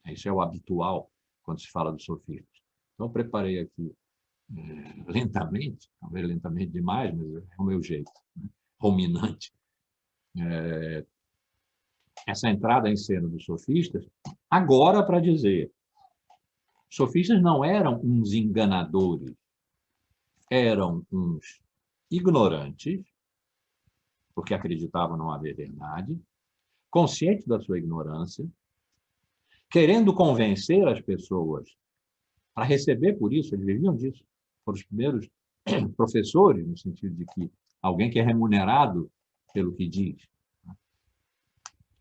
S1: Isso é o habitual quando se fala dos sofistas. Então, eu preparei aqui lentamente, talvez lentamente demais, mas é o meu jeito, né, ruminante. Essa entrada em cena dos sofistas, agora para dizer, os sofistas não eram uns enganadores, eram uns ignorantes, porque acreditavam não haver verdade, conscientes da sua ignorância, querendo convencer as pessoas para receber por isso, eles viviam disso. Foram os primeiros professores, no sentido de que alguém que é remunerado pelo que diz,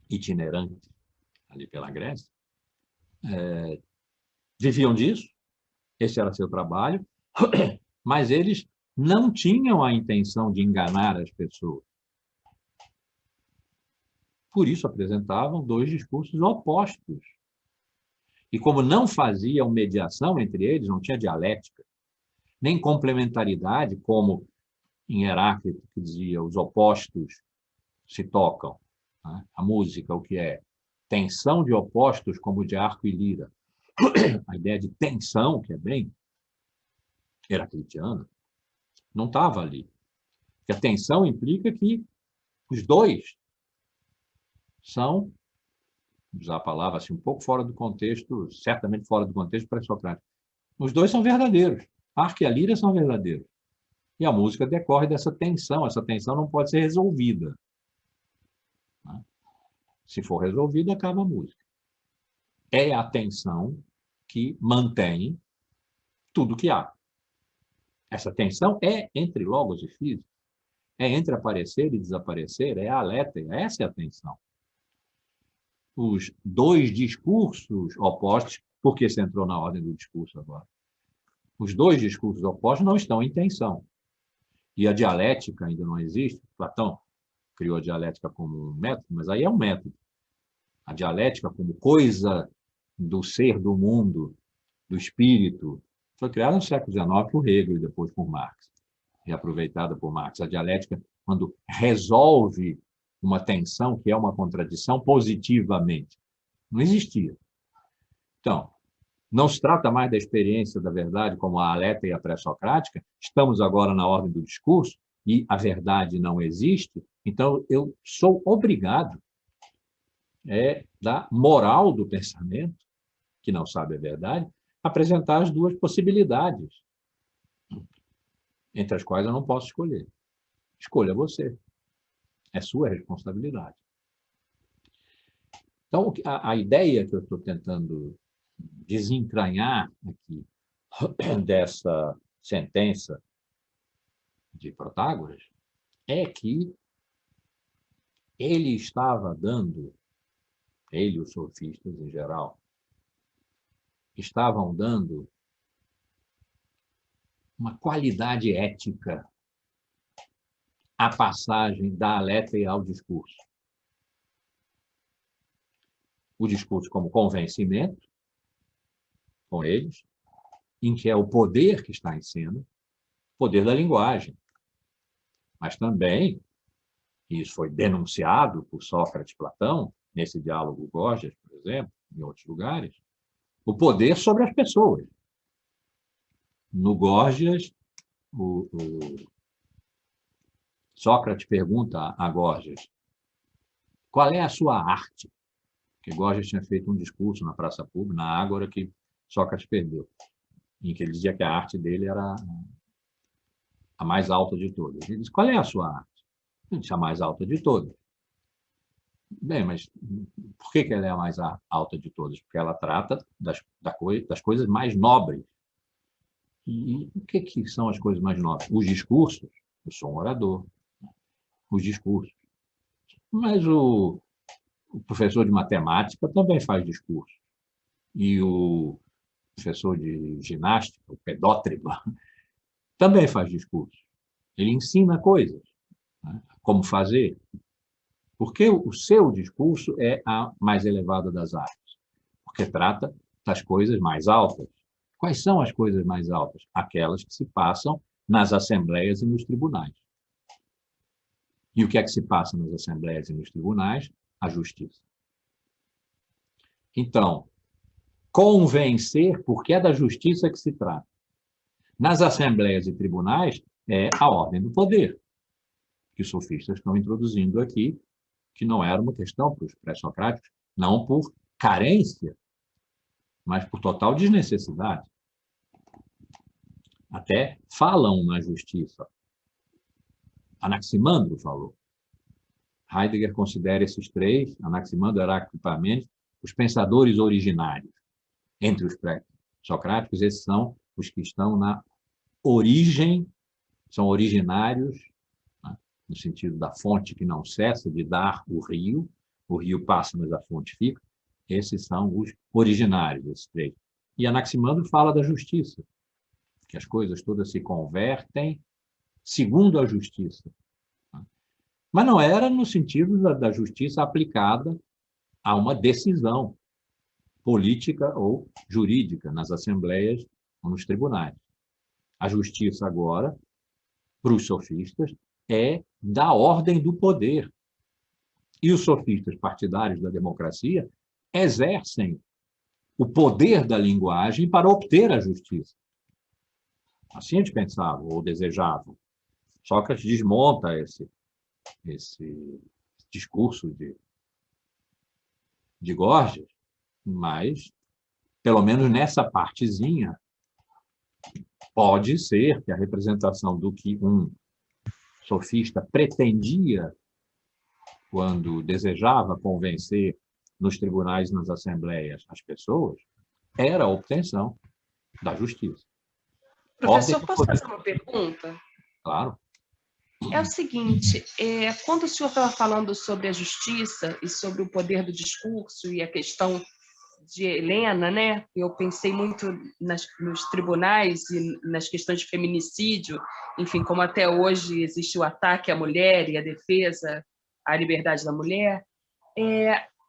S1: itinerante, ali pela Grécia, viviam disso, esse era seu trabalho, mas eles não tinham a intenção de enganar as pessoas. Por isso apresentavam dois discursos opostos. E como não faziam mediação entre eles, não tinha dialética, nem complementaridade, como em Heráclito, que dizia os opostos se tocam. né? A música, o que é? Tensão de opostos como de arco e lira. A ideia de tensão, que é bem heraclitiana, não estava ali. Porque a tensão implica que os dois são, vou usar a palavra assim, um pouco fora do contexto, certamente fora do contexto pré-socrático. Os dois são verdadeiros. Arco e a lira são verdadeiros. E a música decorre dessa tensão. Essa tensão não pode ser resolvida. Se for resolvida, acaba a música. É a tensão que mantém tudo que há. Essa tensão é entre logos e física. É entre aparecer e desaparecer. É a aletheia. Essa é a tensão. Os dois discursos opostos, porque você entrou na ordem do discurso agora, os dois discursos opostos não estão em tensão. E a dialética ainda não existe. Platão criou a dialética como um método, mas aí é um método. A dialética como coisa do ser, do mundo, do espírito, foi criada no século XIX por Hegel e depois por Marx, e aproveitada por Marx. A dialética, quando resolve uma tensão que é uma contradição positivamente, não existia. Então, não se trata mais da experiência da verdade como a aletheia e a pré-socrática, estamos agora na ordem do discurso e a verdade não existe, então eu sou obrigado, da moral do pensamento, que não sabe a verdade, apresentar as duas possibilidades, entre as quais eu não posso escolher. Escolha você. É sua responsabilidade. Então, a ideia que eu estou tentando desentranhar aqui dessa sentença de Protágoras é que ele estava dando, ele e os sofistas em geral, estavam dando uma qualidade ética à passagem da aletheia ao discurso. O discurso como convencimento, com eles, em que é o poder que está em cena, poder da linguagem. Mas também, e isso foi denunciado por Sócrates e Platão, nesse diálogo Gorgias, por exemplo, em outros lugares, o poder sobre as pessoas. No Gorgias, o Sócrates pergunta a Gorgias, qual é a sua arte? Porque Gorgias tinha feito um discurso na praça pública, na Ágora, que Sócrates perdeu, em que ele dizia que a arte dele era a mais alta de todas. Ele diz, qual é a sua arte? Ele disse, a mais alta de todas. Bem, mas por que ela é a mais alta de todas? Porque ela trata das coisas mais nobres. E o que são as coisas mais nobres? Os discursos. Eu sou um orador. Os discursos. Mas o professor de matemática também faz discurso. E o professor de ginástica, o pedótriba, também faz discurso. Ele ensina coisas, né? Como fazer. Porque o seu discurso é a mais elevada das artes. Porque trata das coisas mais altas. Quais são as coisas mais altas? Aquelas que se passam nas assembleias e nos tribunais. E o que é que se passa nas assembleias e nos tribunais? A justiça. Então, convencer, porque é da justiça que se trata. Nas assembleias e tribunais, é a ordem do poder, que os sofistas estão introduzindo aqui, que não era uma questão para os pré-socráticos, não por carência, mas por total desnecessidade. Até falam na justiça. Anaximandro falou. Heidegger considera esses três, Anaximandro, Heráclito e Parmênides, os pensadores originários. Entre os pré-socráticos, esses são os que estão na origem, são originários, né, no sentido da fonte que não cessa de dar o rio passa, mas a fonte fica. Esses são os originários, esses três. E Anaximandro fala da justiça, que as coisas todas se convertem segundo a justiça. Mas não era no sentido da justiça aplicada a uma decisão política ou jurídica nas assembleias ou nos tribunais. A justiça agora, para os sofistas, é da ordem do poder E os sofistas partidários da democracia exercem o poder da linguagem para obter a justiça. Assim eles pensavam ou desejavam. Sócrates desmonta esse discurso de Gorgias, mas, pelo menos nessa partezinha, pode ser que a representação do que um sofista pretendia quando desejava convencer nos tribunais e nas assembleias as pessoas, era a obtenção da justiça.
S3: Professor, posso fazer uma pergunta?
S1: Claro.
S3: É o seguinte, quando o senhor estava falando sobre a justiça e sobre o poder do discurso e a questão de Helena, né? Eu pensei muito nos tribunais e nas questões de feminicídio, enfim, como até hoje existe o ataque à mulher e a defesa à liberdade da mulher.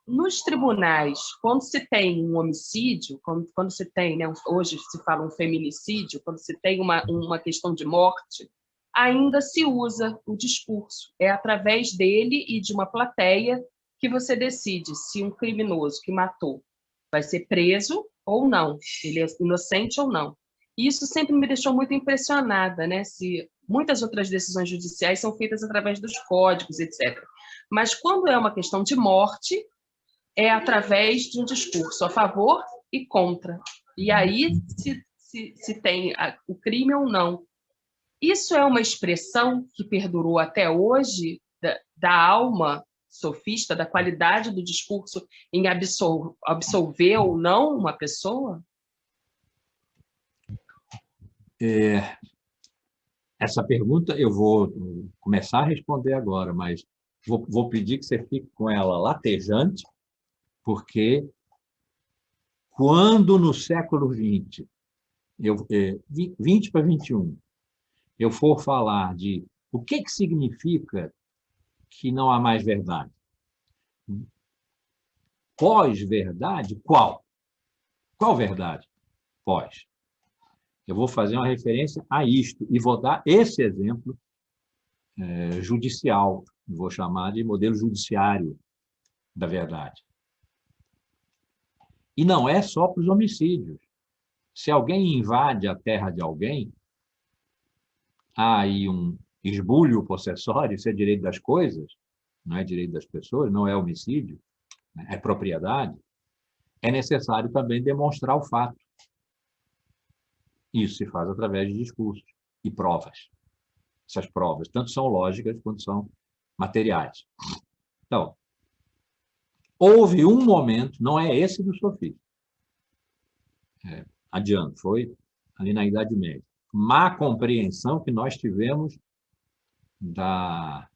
S3: Nos tribunais, quando se tem um homicídio, quando se tem, né, hoje se fala um feminicídio, quando se tem uma questão de morte, ainda se usa o discurso. É através dele e de uma plateia que você decide se um criminoso que matou vai ser preso ou não, ele é inocente ou não. E isso sempre me deixou muito impressionada, né? Se muitas outras decisões judiciais são feitas através dos códigos, etc. Mas quando é uma questão de morte, é através de um discurso a favor e contra. E aí se tem o crime ou não. Isso é uma expressão que perdurou até hoje da alma sofista, da qualidade do discurso em absolver ou não uma pessoa?
S1: Essa pergunta eu vou começar a responder agora, mas vou pedir que você fique com ela latejante, porque quando no século XX, 20 para 21, eu for falar de o que significa que não há mais verdade, pós-verdade, qual? Qual verdade? Pós. Eu vou fazer uma referência a isto e vou dar esse exemplo judicial, vou chamar de modelo judiciário da verdade. E não é só para os homicídios. Se alguém invade a terra de alguém, há aí um esbulho possessório, isso é direito das coisas, não é direito das pessoas, não é homicídio, é propriedade, é necessário também demonstrar o fato. Isso se faz através de discursos e provas. Essas provas tanto são lógicas quanto são materiais. Então, houve um momento, não é esse do sofismo, adiante, foi ali na Idade Média, má compreensão que nós tivemos da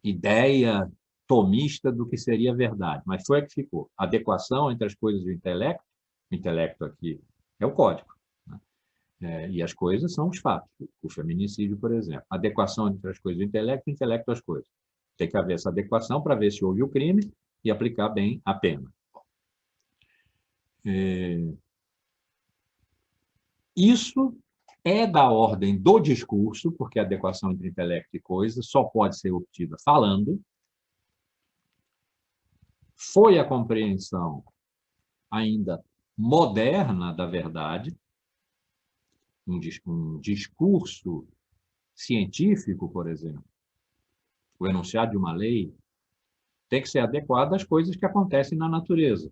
S1: ideia tomista do que seria verdade, mas foi a que ficou. Adequação entre as coisas e o intelecto aqui é o código, né? E as coisas são os fatos, o feminicídio, por exemplo. Adequação entre as coisas e o intelecto às coisas. Tem que haver essa adequação para ver se houve o crime e aplicar bem a pena. Isso é da ordem do discurso, porque a adequação entre intelecto e coisa só pode ser obtida falando. Foi a compreensão ainda moderna da verdade, um discurso científico, por exemplo, o enunciado de uma lei, tem que ser adequado às coisas que acontecem na natureza,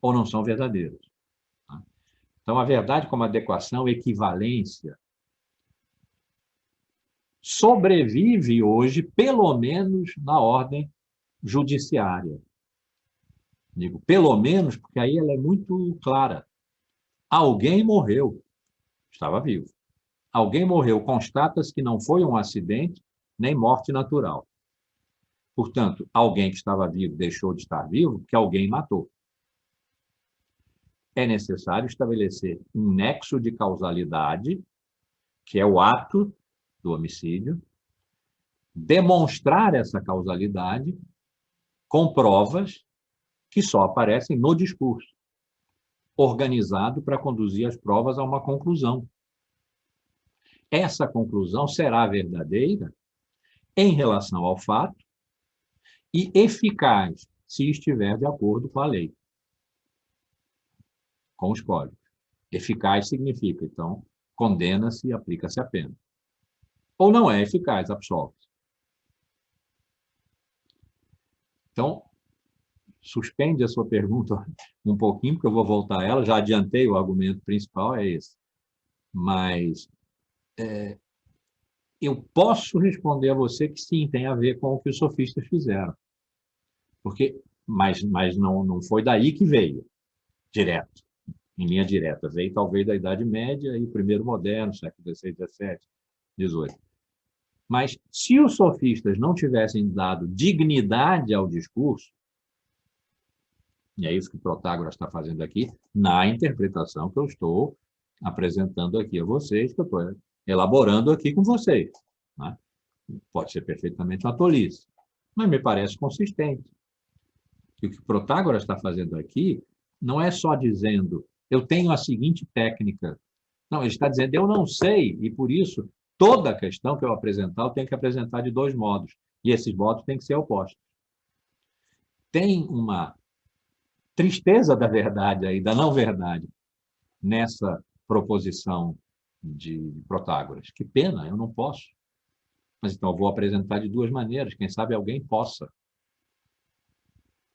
S1: ou não são verdadeiras. Então, a verdade como adequação, equivalência, sobrevive hoje, pelo menos na ordem judiciária. Digo, pelo menos, porque aí ela é muito clara. Alguém morreu, estava vivo. Alguém morreu, constata-se que não foi um acidente, nem morte natural. Portanto, alguém que estava vivo deixou de estar vivo porque alguém matou. É necessário estabelecer um nexo de causalidade, que é o ato do homicídio, demonstrar essa causalidade com provas que só aparecem no discurso, organizado para conduzir as provas a uma conclusão. Essa conclusão será verdadeira em relação ao fato e eficaz, se estiver de acordo com a lei, com os códigos. Eficaz significa, então, condena-se e aplica-se a pena. Ou não é eficaz, absolve-se. Então, suspende a sua pergunta um pouquinho, porque eu vou voltar a ela, já adiantei, o argumento principal é esse. Mas eu posso responder a você que sim, tem a ver com o que os sofistas fizeram. Mas não foi daí que veio, direto, em linha direta. Veio talvez da Idade Média e primeiro moderno, século XVI, XVII, XVIII. Mas se os sofistas não tivessem dado dignidade ao discurso, e é isso que Protágoras está fazendo aqui, na interpretação que eu estou apresentando aqui a vocês, que eu estou elaborando aqui com vocês. Né? Pode ser perfeitamente uma tolice, mas me parece consistente. E o que Protágoras está fazendo aqui não é só dizendo, eu tenho a seguinte técnica. Não, ele está dizendo, eu não sei, e por isso, toda a questão que eu apresentar, eu tenho que apresentar de dois modos, e esses modos têm que ser opostos. Tem uma tristeza da verdade aí, da não verdade, nessa proposição de Protágoras. Que pena, eu não posso. Mas então eu vou apresentar de duas maneiras, quem sabe alguém possa.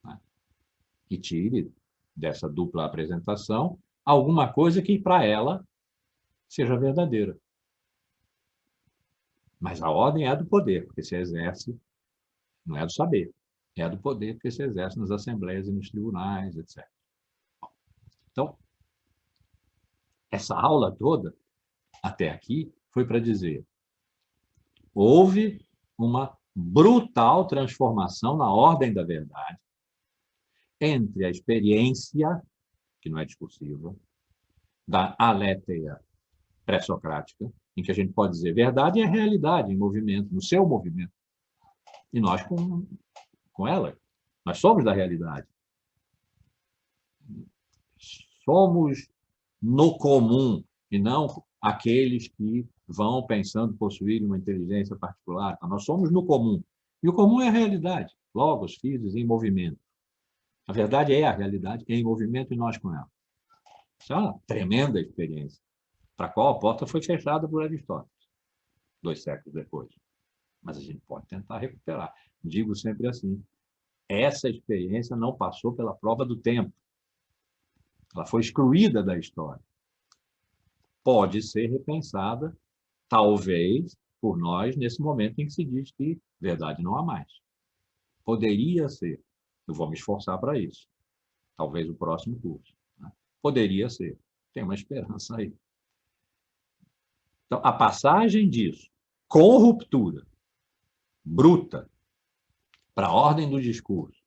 S1: Né? E tire dessa dupla apresentação alguma coisa que para ela seja verdadeira. Mas a ordem é do poder, porque se exerce, não é do saber, é do poder, porque se exerce nas assembleias e nos tribunais, etc. Então, essa aula toda, até aqui, foi para dizer, houve uma brutal transformação na ordem da verdade entre a experiência, que não é discursiva, da aletheia pré-socrática, em que a gente pode dizer verdade é realidade em movimento, no seu movimento. E nós com ela, nós somos da realidade. Somos no comum, e não aqueles que vão pensando possuir uma inteligência particular. Então, nós somos no comum. E o comum é a realidade. Logos, físicos, em movimento. A verdade é a realidade em movimento e nós com ela. Isso é uma tremenda experiência, para a qual a porta foi fechada por Aristóteles, 2 séculos depois. Mas a gente pode tentar recuperar. Digo sempre assim, essa experiência não passou pela prova do tempo. Ela foi excluída da história. Pode ser repensada, talvez, por nós, nesse momento em que se diz que verdade não há mais. Poderia ser. Eu vou me esforçar para isso. Talvez o próximo curso. Né? Poderia ser. Tem uma esperança aí. Então, a passagem disso, com ruptura bruta, para a ordem do discurso,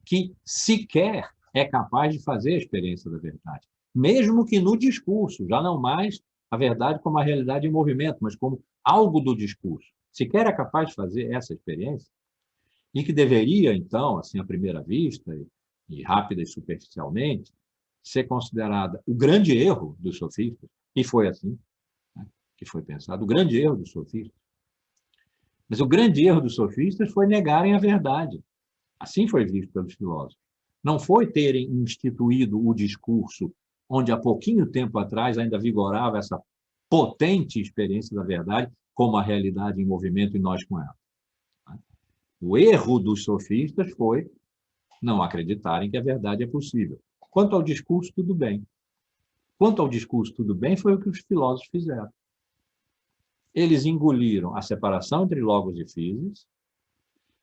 S1: que sequer é capaz de fazer a experiência da verdade. Mesmo que no discurso, já não mais a verdade como a realidade em movimento, mas como algo do discurso. Sequer é capaz de fazer essa experiência, e que deveria, então, assim, à primeira vista, e rápida e superficialmente, ser considerada o grande erro dos sofistas, e foi assim, né, que foi pensado, o grande erro dos sofistas. Mas o grande erro dos sofistas foi negarem a verdade. Assim foi visto pelos filósofos. Não foi terem instituído o discurso onde há pouquinho tempo atrás ainda vigorava essa potente experiência da verdade como a realidade em movimento e nós com ela. O erro dos sofistas foi não acreditarem que a verdade é possível. Quanto ao discurso, tudo bem. Quanto ao discurso, tudo bem, foi o que os filósofos fizeram. Eles engoliram a separação entre logos e physis,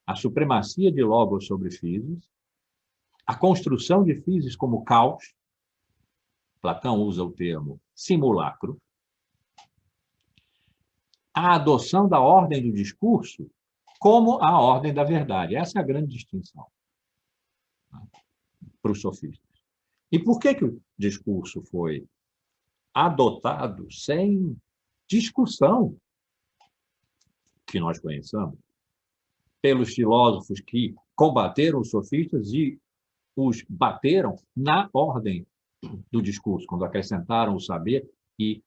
S1: a supremacia de logos sobre physis, a construção de physis como caos, Platão usa o termo simulacro, a adoção da ordem do discurso como a ordem da verdade. Essa é a grande distinção, né, para os sofistas. E por que o discurso foi adotado sem discussão que nós conheçamos pelos filósofos que combateram os sofistas e os bateram na ordem do discurso, quando acrescentaram o saber e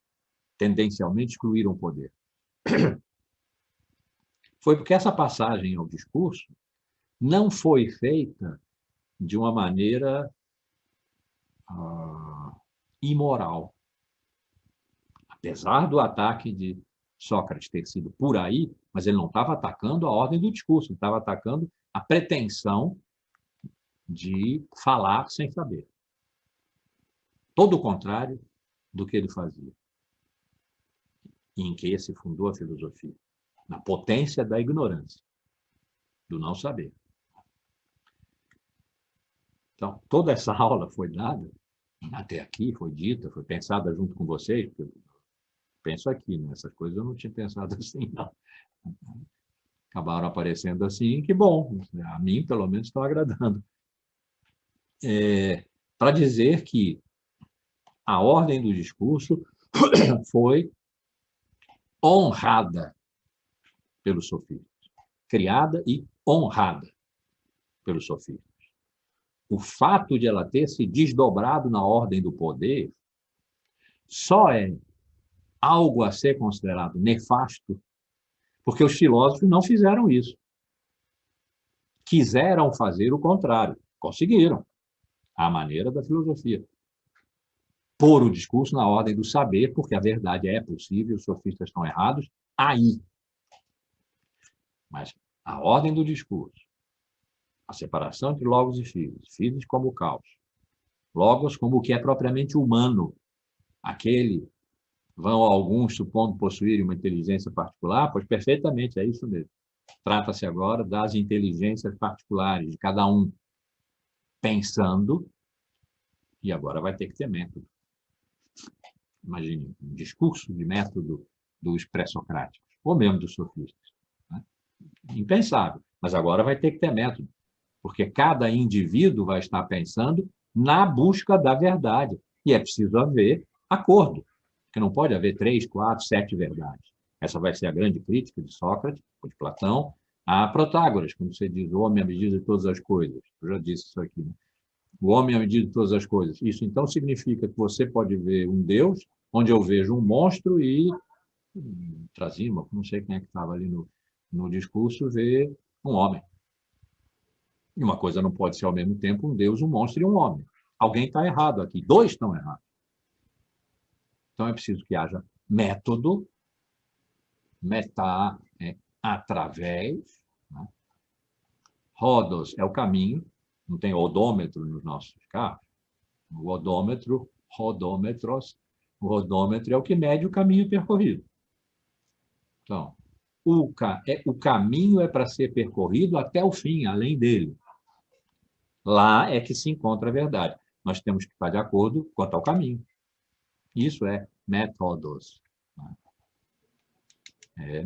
S1: tendencialmente excluíram o poder? Foi porque essa passagem ao discurso não foi feita de uma maneira imoral. Apesar do ataque de Sócrates ter sido por aí, mas ele não estava atacando a ordem do discurso, ele estava atacando a pretensão de falar sem saber. Todo o contrário do que ele fazia, em que se fundou a filosofia, na potência da ignorância, do não saber. Então, toda essa aula foi dada, até aqui, foi dita, foi pensada junto com vocês, porque eu penso aqui, nessas coisas eu não tinha pensado assim, não. Acabaram aparecendo assim, que bom, a mim, pelo menos, estão agradando. Para dizer que a ordem do discurso foi honrada pelos sofistas, criada e honrada pelos sofistas. O fato de ela ter se desdobrado na ordem do poder só é algo a ser considerado nefasto porque os filósofos não fizeram isso. Quiseram fazer o contrário. Conseguiram, à maneira da filosofia. Pôr o discurso na ordem do saber, porque a verdade é possível, os sofistas estão errados, aí. Mas a ordem do discurso, a separação entre logos e fides como o caos, logos como o que é propriamente humano, aquele, vão alguns supondo possuírem uma inteligência particular, pois perfeitamente, é isso mesmo. Trata-se agora das inteligências particulares de cada um, pensando, e agora vai ter que ter método. Imagine, um discurso de método dos pré-socráticos, ou mesmo dos sofistas. Né? Impensável, mas agora vai ter que ter método, porque cada indivíduo vai estar pensando na busca da verdade, e é preciso haver acordo, porque não pode haver 3, 4, 7 verdades. Essa vai ser a grande crítica de Sócrates, ou de Platão, a Protágoras, quando você diz o homem à medida de todas as coisas. Eu já disse isso aqui, né? O homem à medida de todas as coisas. Isso, então, significa que você pode ver um Deus, onde eu vejo um monstro e Trasímaco, não sei quem é que estava ali no discurso, ver um homem. E uma coisa não pode ser ao mesmo tempo um Deus, um monstro e um homem. Alguém está errado aqui, dois estão errados. Então é preciso que haja método, metá é através, né? Rodos é o caminho, não tem odômetro nos nossos carros. O odômetro, rodômetros, o rodômetro é o que mede o caminho percorrido. Então, o caminho é para ser percorrido até o fim, além dele. Lá é que se encontra a verdade. Nós temos que estar de acordo quanto ao caminho. Isso é métodos.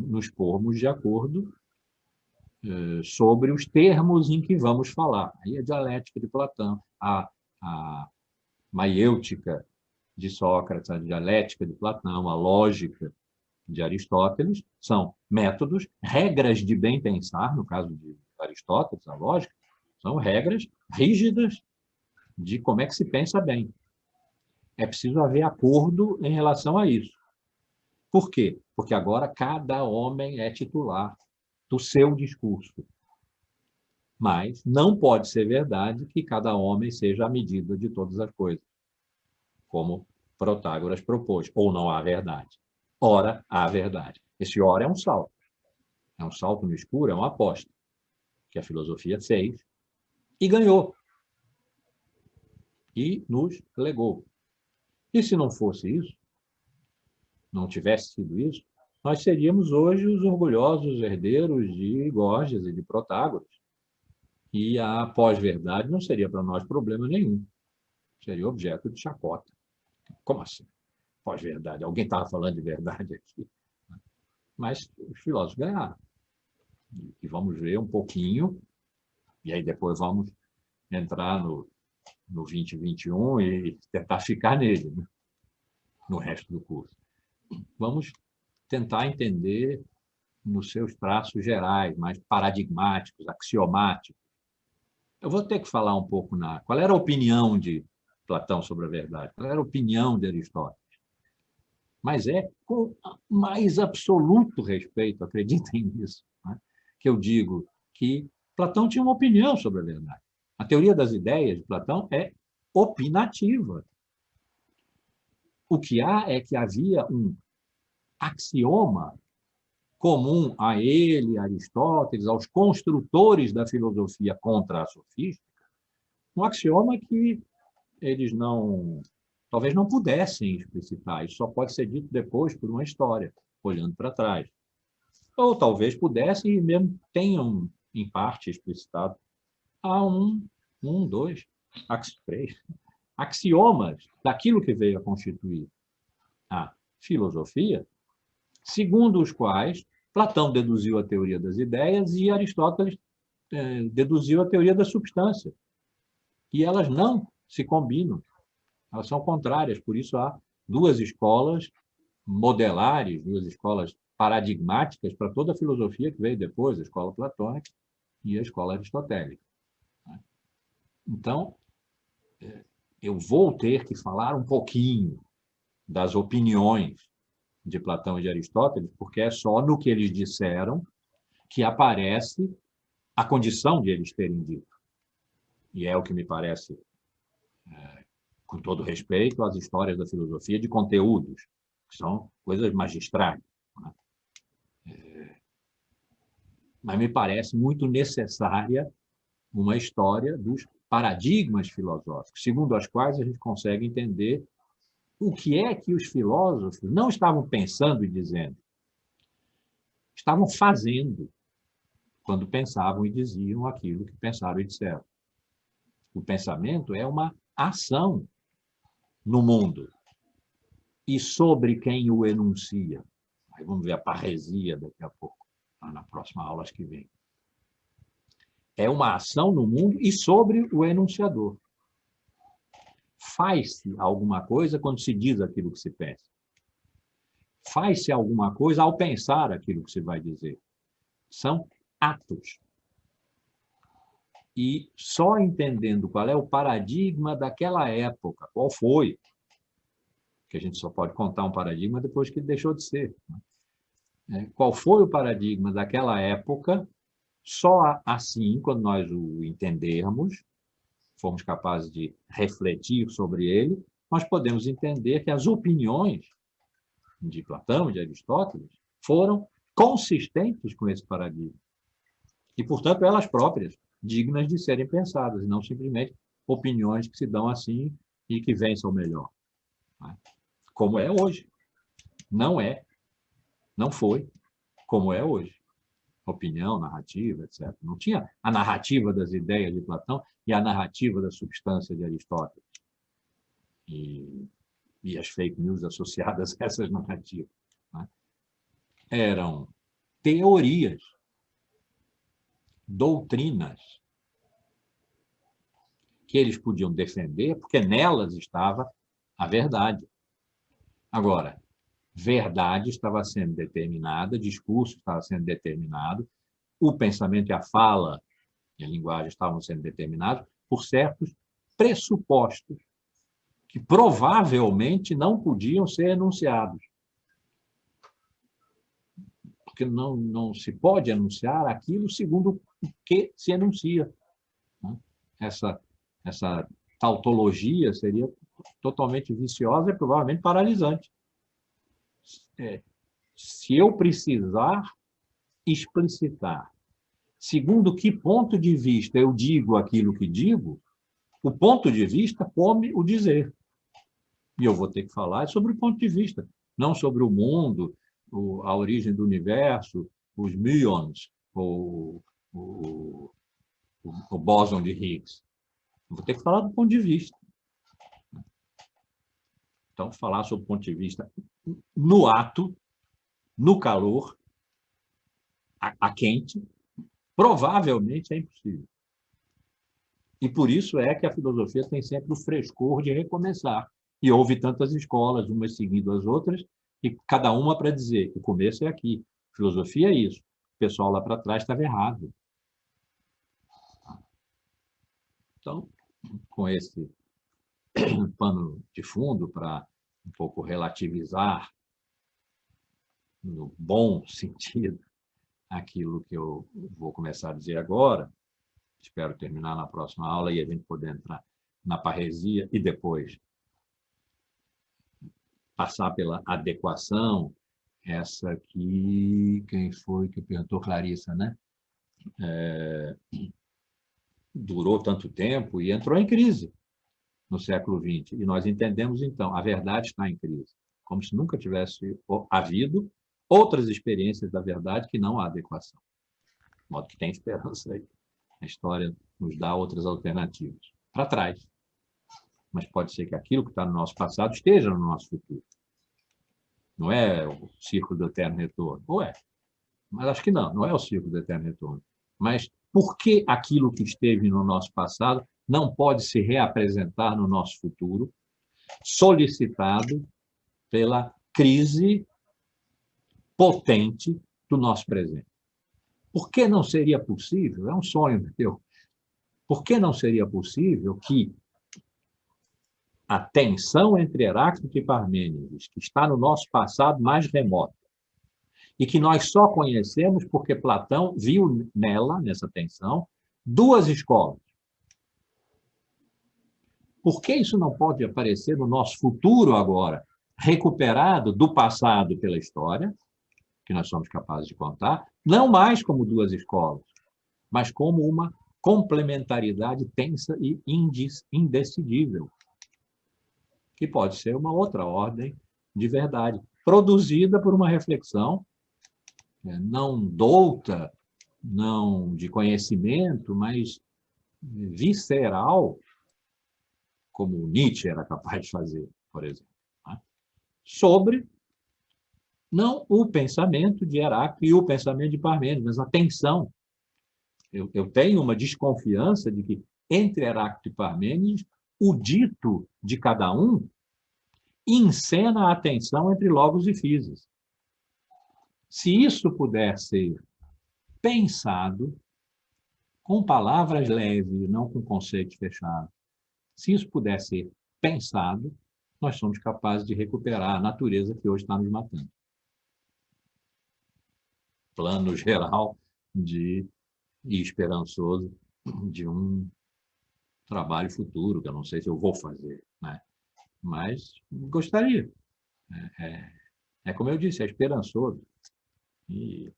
S1: Nos pormos de acordo sobre os termos em que vamos falar. Aí a dialética de Platão, a maiêutica de Sócrates, a dialética de Platão, a lógica de Aristóteles, são métodos, regras de bem pensar, no caso de Aristóteles, a lógica, são regras rígidas de como é que se pensa bem. É preciso haver acordo em relação a isso. Por quê? Porque agora cada homem é titular do seu discurso. Mas não pode ser verdade que cada homem seja a medida de todas as coisas, como Protágoras propôs, ou não há verdade. Ora, há verdade. Esse ora é um salto. É um salto no escuro, é uma aposta que a filosofia fez e ganhou. E nos legou. E se não fosse isso, não tivesse sido isso, nós seríamos hoje os orgulhosos herdeiros de Gorgias e de Protágoras. E a pós-verdade não seria para nós problema nenhum. Seria objeto de chacota. Como assim? Pós-verdade. Alguém estava falando de verdade aqui. Mas os filósofos ganharam. E vamos ver um pouquinho, e aí depois vamos entrar no 2021 e tentar ficar nele, né? No resto do curso. Vamos tentar entender nos seus traços gerais, mais paradigmáticos, axiomáticos. Eu vou ter que falar um pouco qual era a opinião de Platão sobre a verdade, qual era a opinião de Aristóteles. Mas é com mais absoluto respeito, acreditem nisso, né? Que eu digo que Platão tinha uma opinião sobre a verdade. A teoria das ideias de Platão é opinativa. O que há é que havia um axioma comum a ele, a Aristóteles, aos construtores da filosofia contra a sofística, um axioma que eles talvez não pudessem explicitar, isso só pode ser dito depois por uma história, olhando para trás. Ou talvez pudessem e mesmo tenham, em parte, explicitado. Há dois, três axiomas daquilo que veio a constituir a filosofia, segundo os quais Platão deduziu a teoria das ideias e Aristóteles deduziu a teoria da substância. E elas não se combinam, elas são contrárias, por isso há duas escolas modelares, duas escolas paradigmáticas para toda a filosofia que veio depois, a escola platônica e a escola aristotélica. Então, eu vou ter que falar um pouquinho das opiniões de Platão e de Aristóteles, porque é só no que eles disseram que aparece a condição de eles terem dito. E é o que me parece, com todo respeito, as histórias da filosofia de conteúdos, que são coisas magistrais. Mas me parece muito necessária uma história dos paradigmas filosóficos, segundo as quais a gente consegue entender o que é que os filósofos não estavam pensando e dizendo, estavam fazendo quando pensavam e diziam aquilo que pensaram e disseram. O pensamento é uma ação no mundo e sobre quem o enuncia. Aí vamos ver a parresia daqui a pouco, na próxima aula que vem. É uma ação no mundo e sobre o enunciador. Faz-se alguma coisa quando se diz aquilo que se pensa. Faz-se alguma coisa ao pensar aquilo que se vai dizer. São atos. E só entendendo qual é o paradigma daquela época, qual foi, que a gente só pode contar um paradigma depois que ele deixou de ser. Qual foi o paradigma daquela época, só assim, quando nós o entendermos, formos capazes de refletir sobre ele, nós podemos entender que as opiniões de Platão e de Aristóteles foram consistentes com esse paradigma. E, portanto, elas próprias, dignas de serem pensadas, e não simplesmente opiniões que se dão assim e que vençam melhor. Como é hoje. Não foi como é hoje. Opinião, narrativa, etc. Não tinha a narrativa das ideias de Platão e a narrativa da substância de Aristóteles. E as fake news associadas a essas narrativas. Eram teorias, doutrinas, que eles podiam defender, porque nelas estava a verdade. Agora, verdade estava sendo determinada, discurso estava sendo determinado, o pensamento e a fala e a linguagem estavam sendo determinados por certos pressupostos que provavelmente não podiam ser enunciados. Porque não se pode enunciar aquilo segundo o que se enuncia. Essa tautologia seria totalmente viciosa e provavelmente paralisante. Se eu precisar explicitar segundo que ponto de vista eu digo aquilo que digo, o ponto de vista come o dizer. E eu vou ter que falar sobre o ponto de vista, não sobre o mundo, a origem do universo, os muons, o bóson de Higgs. Eu vou ter que falar do ponto de vista. Então, falar sobre o ponto de vista no ato, no calor, a quente, provavelmente é impossível. E por isso é que a filosofia tem sempre o frescor de recomeçar. E houve tantas escolas, umas seguindo as outras, e cada uma para dizer que o começo é aqui. Filosofia é isso. O pessoal lá para trás estava errado. Então, com esse pano de fundo para um pouco relativizar, no bom sentido, aquilo que eu vou começar a dizer agora, espero terminar na próxima aula e a gente poder entrar na parresia e depois passar pela adequação, essa aqui, quem foi que perguntou? Clarissa, né? Durou tanto tempo e entrou em crise no século XX. E nós entendemos, então, a verdade está em crise, como se nunca tivesse havido outras experiências da verdade que não a adequação. De modo que tem esperança aí. A história nos dá outras alternativas. Para trás. Mas pode ser que aquilo que está no nosso passado esteja no nosso futuro. Não é o círculo do eterno retorno. Ou é. Mas acho que não é o círculo do eterno retorno. Mas por que aquilo que esteve no nosso passado não pode se reapresentar no nosso futuro, solicitado pela crise potente do nosso presente? Por que não seria possível? É um sonho meu. Por que não seria possível que a tensão entre Heráclito e Parmênides, que está no nosso passado mais remoto, e que nós só conhecemos porque Platão viu nela, nessa tensão, duas escolas. Por que isso não pode aparecer no nosso futuro agora, recuperado do passado pela história, que nós somos capazes de contar, não mais como duas escolas, mas como uma complementaridade tensa e indecidível, que pode ser uma outra ordem de verdade, produzida por uma reflexão não douta, não de conhecimento, mas visceral, como Nietzsche era capaz de fazer, por exemplo, né? Sobre não o pensamento de Heráclito e o pensamento de Parmênides, mas a tensão. Eu tenho uma desconfiança de que, entre Heráclito e Parmênides, o dito de cada um encena a tensão entre Logos e Physis. Se isso puder ser pensado com palavras leves, não com conceitos fechados, se isso puder ser pensado, nós somos capazes de recuperar a natureza que hoje está nos matando. Plano geral e esperançoso de um trabalho futuro, que eu não sei se eu vou fazer, né? Mas gostaria. É como eu disse, é esperançoso. E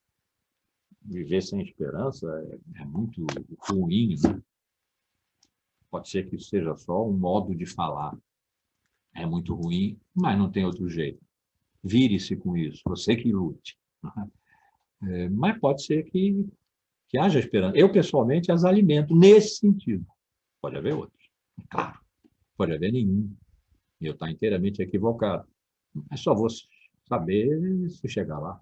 S1: viver sem esperança é muito ruim, né? Pode ser que isso seja só um modo de falar. É muito ruim, mas não tem outro jeito. Vire-se com isso, você que lute. Mas pode ser que haja esperança. Eu, pessoalmente, as alimento nesse sentido. Pode haver outros, claro. Pode haver nenhum. E eu estou inteiramente equivocado. Mas só vou saber se chegar lá.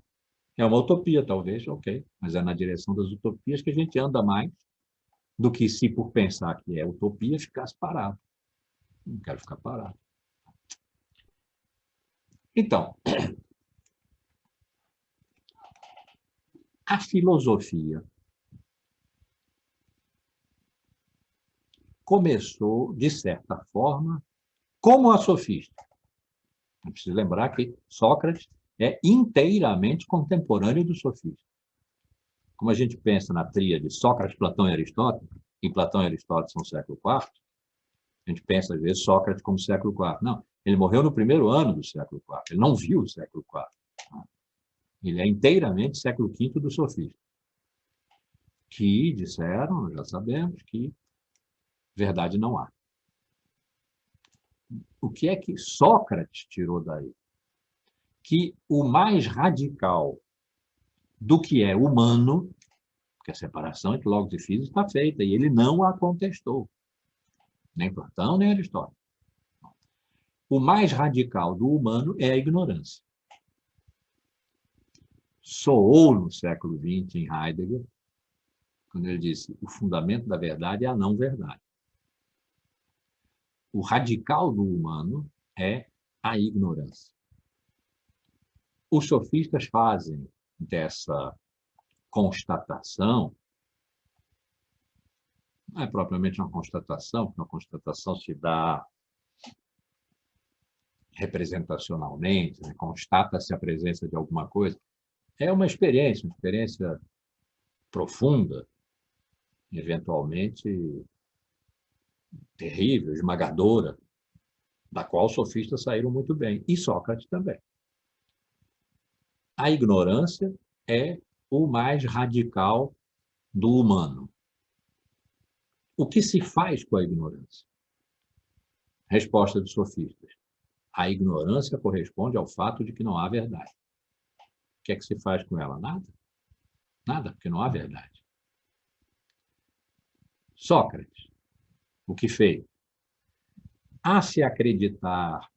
S1: É uma utopia, talvez, ok. Mas é na direção das utopias que a gente anda mais do que se, por pensar que é utopia, ficasse parado. Não quero ficar parado. Então, a filosofia começou, de certa forma, como a sofista. É preciso lembrar que Sócrates é inteiramente contemporâneo do sofista. Como a gente pensa na tríade Sócrates, Platão e Aristóteles, e Platão e Aristóteles são século IV, a gente pensa, às vezes, Sócrates como século IV. Não, ele morreu no primeiro ano do século IV, ele não viu o século IV. Ele é inteiramente século V do sofista. Que disseram, já sabemos, que verdade não há. O que é que Sócrates tirou daí? Que o mais radical do que é humano, que a separação entre Logos e Physis está feita, e ele não a contestou. Nem Platão, nem Aristóteles. O mais radical do humano é a ignorância. Soou no século XX, em Heidegger, quando ele disse: o fundamento da verdade é a não-verdade. O radical do humano é a ignorância. Os sofistas fazem dessa constatação, não é propriamente uma constatação, porque uma constatação se dá representacionalmente, né? Constata-se a presença de alguma coisa. É uma experiência profunda, eventualmente terrível, esmagadora, da qual os sofistas saíram muito bem, e Sócrates também. A ignorância é o mais radical do humano. O que se faz com a ignorância? Resposta dos sofistas. A ignorância corresponde ao fato de que não há verdade. O que é que se faz com ela? Nada. Nada, porque não há verdade. Sócrates, o que fez? A se acreditar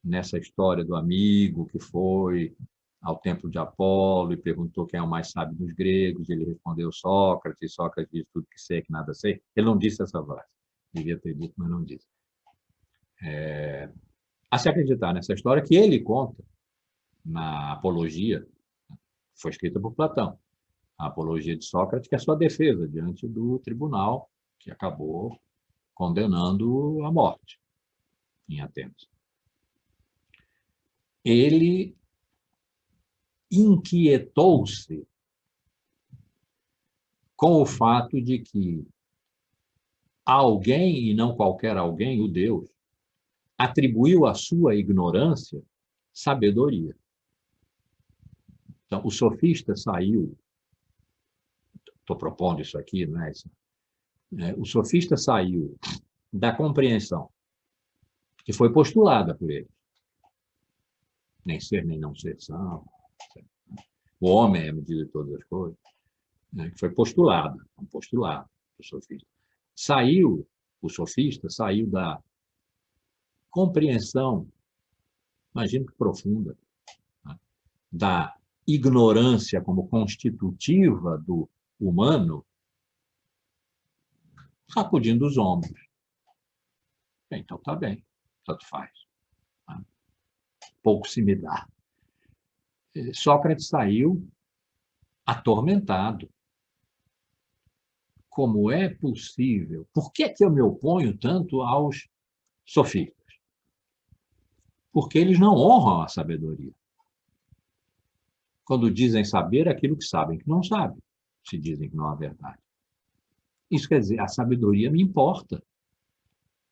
S1: nessa história do amigo que foi ao templo de Apolo e perguntou quem é o mais sábio dos gregos, ele respondeu Sócrates, Sócrates disse tudo que sei, que nada sei. Ele não disse essa frase. Devia ter dito, mas não disse. A se acreditar nessa história que ele conta na Apologia, foi escrita por Platão, a Apologia de Sócrates, que é a sua defesa diante do tribunal que acabou condenando à morte em Atenas. Ele inquietou-se com o fato de que alguém, e não qualquer alguém, o Deus, atribuiu à sua ignorância sabedoria. Então, o sofista saiu, estou propondo isso aqui, não é isso? O sofista saiu da compreensão que foi postulada por ele. Nem ser, nem não ser são. O homem é a medida de todas as coisas. Que foi postulada, um postulado do sofista. O sofista saiu da compreensão, imagino que profunda, da ignorância como constitutiva do humano, sacudindo os ombros. Bem, então está bem, tanto faz. Pouco se me dá. Sócrates saiu atormentado. Como é possível? Por que eu me oponho tanto aos sofistas? Porque eles não honram a sabedoria. Quando dizem saber aquilo que sabem que não sabem, se dizem que não há verdade. Isso quer dizer, a sabedoria me importa.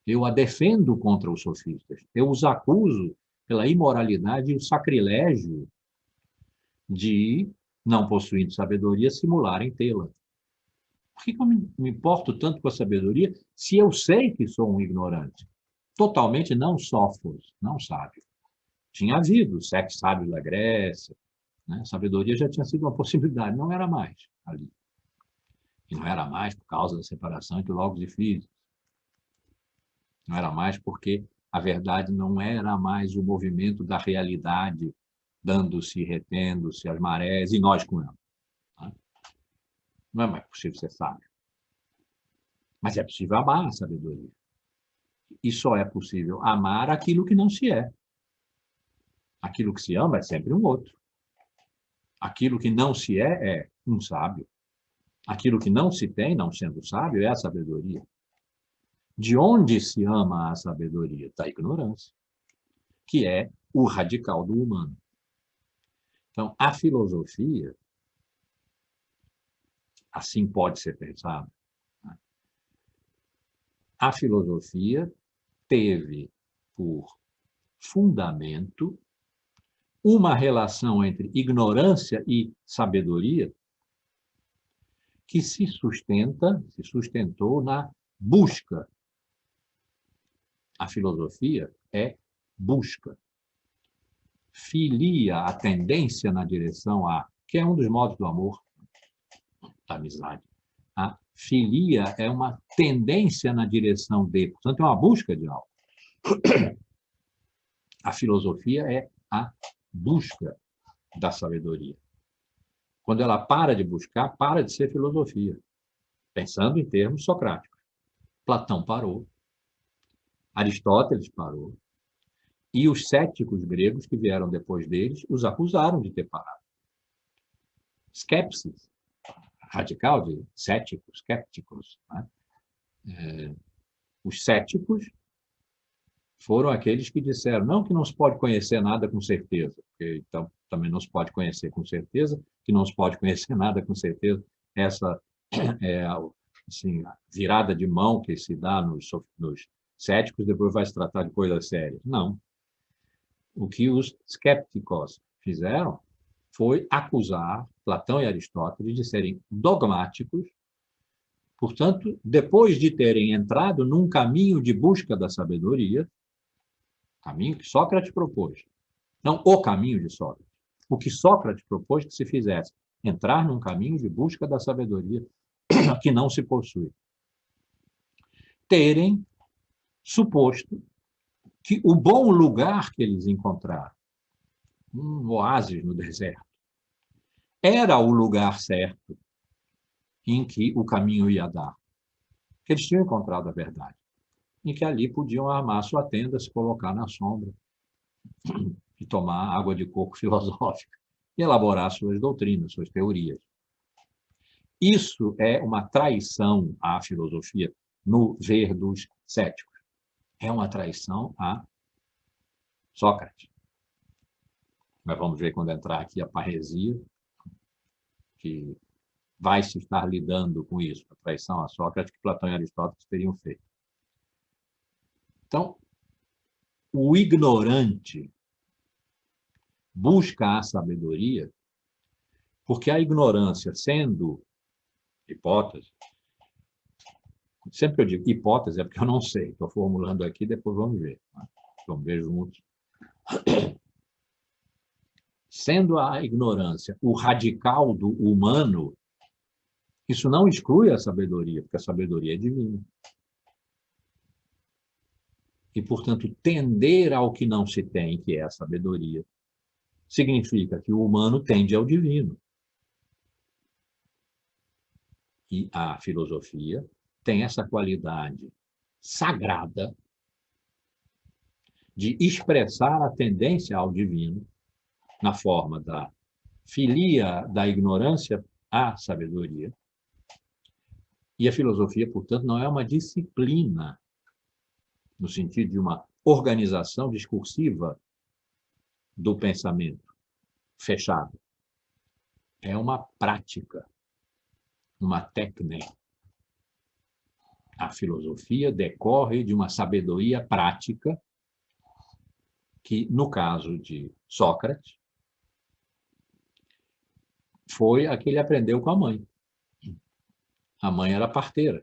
S1: Eu a defendo contra os sofistas. Eu os acuso pela imoralidade e o sacrilégio de, não possuindo sabedoria, simularem tê-la. Por que eu me importo tanto com a sabedoria se eu sei que sou um ignorante? Totalmente não sófos, não sábio. Tinha havido sete sábios da Grécia, né? Sabedoria já tinha sido uma possibilidade, não era mais ali. E não era mais por causa da separação entre logos e físicos. Não era mais porque a verdade não era mais o movimento da realidade, dando-se, retendo-se as marés, e nós com ela. Não é mais possível ser sábio. Mas é possível amar a sabedoria. E só é possível amar aquilo que não se é. Aquilo que se ama é sempre um outro. Aquilo que não se é um sábio. Aquilo que não se tem, não sendo sábio, é a sabedoria. De onde se ama a sabedoria? Da ignorância, que é o radical do humano. Então, a filosofia, assim pode ser pensada, a filosofia teve por fundamento uma relação entre ignorância e sabedoria que se sustentou na busca. A filosofia é busca. Filia, a tendência na direção a, que é um dos modos do amor, da amizade. A filia é uma tendência na direção de, portanto, é uma busca de algo. A filosofia é a busca da sabedoria. Quando ela para de buscar, para de ser filosofia. Pensando em termos socráticos. Platão parou. Aristóteles parou. E os céticos gregos que vieram depois deles os acusaram de ter parado. Skepsis, radical de céticos, skepticos. Né? Os céticos foram aqueles que disseram, não que não se pode conhecer nada com certeza, porque então também não se pode conhecer com certeza, que não se pode conhecer nada com certeza, essa é assim, a virada de mão que se dá nos céticos, depois vai se tratar de coisas sérias. Não. O que os escépticos fizeram foi acusar Platão e Aristóteles de serem dogmáticos. Portanto, depois de terem entrado num caminho de busca da sabedoria, caminho que Sócrates propôs, não o caminho de Sócrates, o que Sócrates propôs que se fizesse, entrar num caminho de busca da sabedoria que não se possui, terem suposto que o bom lugar que eles encontraram, um oásis no deserto, era o lugar certo em que o caminho ia dar. Que eles tinham encontrado a verdade. E que ali podiam armar sua tenda, se colocar na sombra e tomar água de coco filosófica e elaborar suas doutrinas, suas teorias. Isso é uma traição à filosofia no ver dos céticos. É uma traição a Sócrates. Mas vamos ver quando entrar aqui a parresia, que vai se estar lidando com isso, a traição a Sócrates que Platão e Aristóteles teriam feito. Então, o ignorante busca a sabedoria porque a ignorância, sendo hipótese, sempre eu digo hipótese é porque eu não sei, estou formulando aqui, depois vamos ver. Vamos ver juntos. Sendo a ignorância o radical do humano, isso não exclui a sabedoria, porque a sabedoria é divina. E, portanto, tender ao que não se tem, que é a sabedoria, significa que o humano tende ao divino. E a filosofia tem essa qualidade sagrada de expressar a tendência ao divino na forma da filia da ignorância à sabedoria. E a filosofia, portanto, não é uma disciplina no sentido de uma organização discursiva do pensamento fechado. É uma prática, uma técnica. A filosofia decorre de uma sabedoria prática que, no caso de Sócrates, foi a que ele aprendeu com a mãe. A mãe era parteira.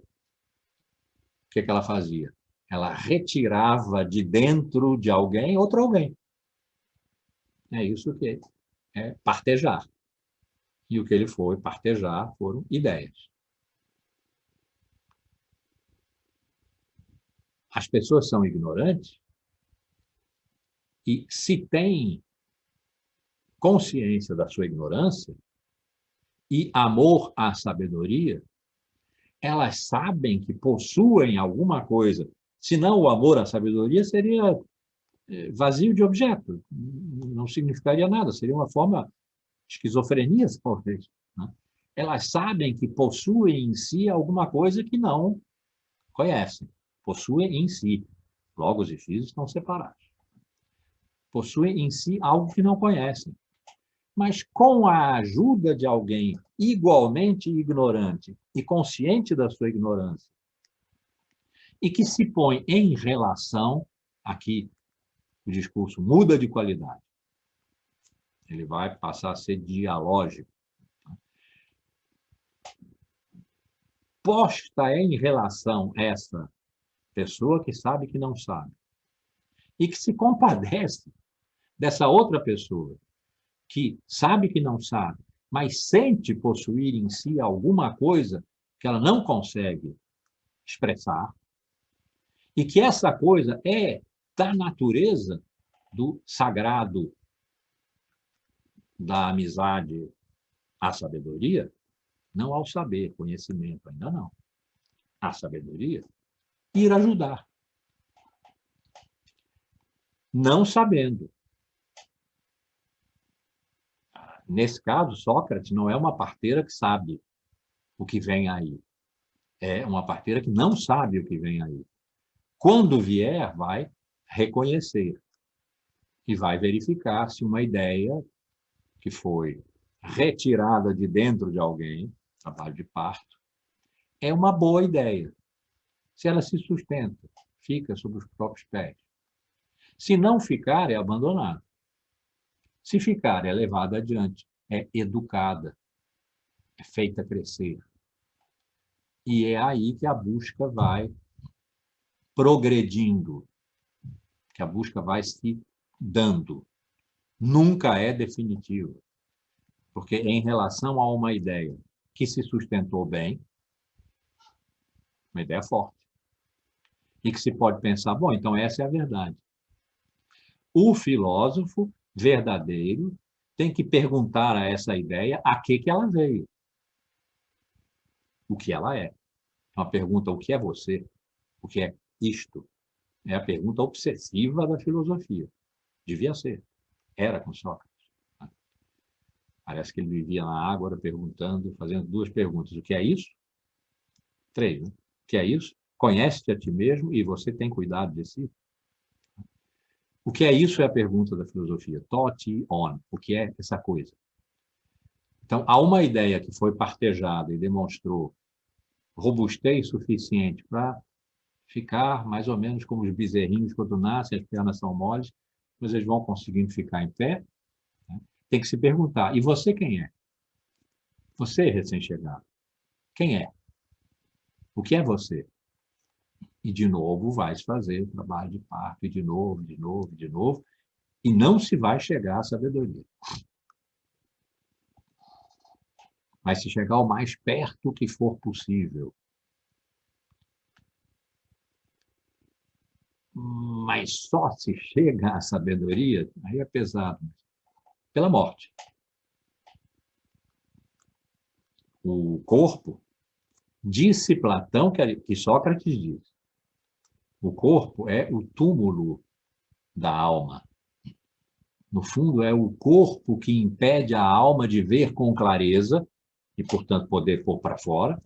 S1: O que ela fazia? Ela retirava de dentro de alguém outro alguém. É isso que é partejar. E o que ele foi partejar foram ideias. As pessoas são ignorantes e, se têm consciência da sua ignorância e amor à sabedoria, elas sabem que possuem alguma coisa. Senão, o amor à sabedoria seria vazio de objeto, não significaria nada, seria uma forma de esquizofrenia, talvez. Elas sabem que possuem em si alguma coisa que não conhecem. Possuem em si. Logos e físicos estão separados. Possuem em si algo que não conhecem. Mas com a ajuda de alguém igualmente ignorante e consciente da sua ignorância, e que se põe em relação, aqui o discurso muda de qualidade. Ele vai passar a ser dialógico. Posta em relação a essa pessoa que sabe que não sabe, e que se compadece dessa outra pessoa que sabe que não sabe, mas sente possuir em si alguma coisa que ela não consegue expressar, e que essa coisa é da natureza do sagrado, da amizade à sabedoria, não ao saber, conhecimento, ainda não. À sabedoria, ir ajudar. Não sabendo. Nesse caso, Sócrates não é uma parteira que sabe o que vem aí. É uma parteira que não sabe o que vem aí. Quando vier, vai reconhecer e vai verificar se uma ideia que foi retirada de dentro de alguém, trabalho de parto, é uma boa ideia. Se ela se sustenta, fica sobre os próprios pés. Se não ficar, é abandonada. Se ficar, é levada adiante, é educada, é feita crescer. E é aí que a busca vai progredindo, que a busca vai se dando. Nunca é definitiva, porque em relação a uma ideia que se sustentou bem, uma ideia forte, e que se pode pensar, bom, então essa é a verdade. O filósofo verdadeiro tem que perguntar a essa ideia a que ela veio, o que ela é. Uma pergunta, o que é você? O que é isto? É a pergunta obsessiva da filosofia. Devia ser. Era com Sócrates. Parece que ele vivia na Ágora perguntando, fazendo duas perguntas. O que é isso? Três, né? O que é isso? Conhece-te a ti mesmo e você tem cuidado de si? O que é isso é a pergunta da filosofia. Toti on. O que é essa coisa? Então, há uma ideia que foi partejada e demonstrou robustez suficiente para ficar mais ou menos como os bezerrinhos quando nascem, as pernas são moles, mas eles vão conseguindo ficar em pé. Né? Tem que se perguntar, e você quem é? Você, recém-chegado, quem é? O que é você? E de novo vai se fazer o trabalho de parto, e de novo, de novo, de novo, e não se vai chegar à sabedoria. Vai se chegar o mais perto que for possível. Mas só se chega à sabedoria, aí é pesado, pela morte. O corpo, disse Platão, que Sócrates diz, o corpo é o túmulo da alma. No fundo, é o corpo que impede a alma de ver com clareza e, portanto, poder pôr para fora,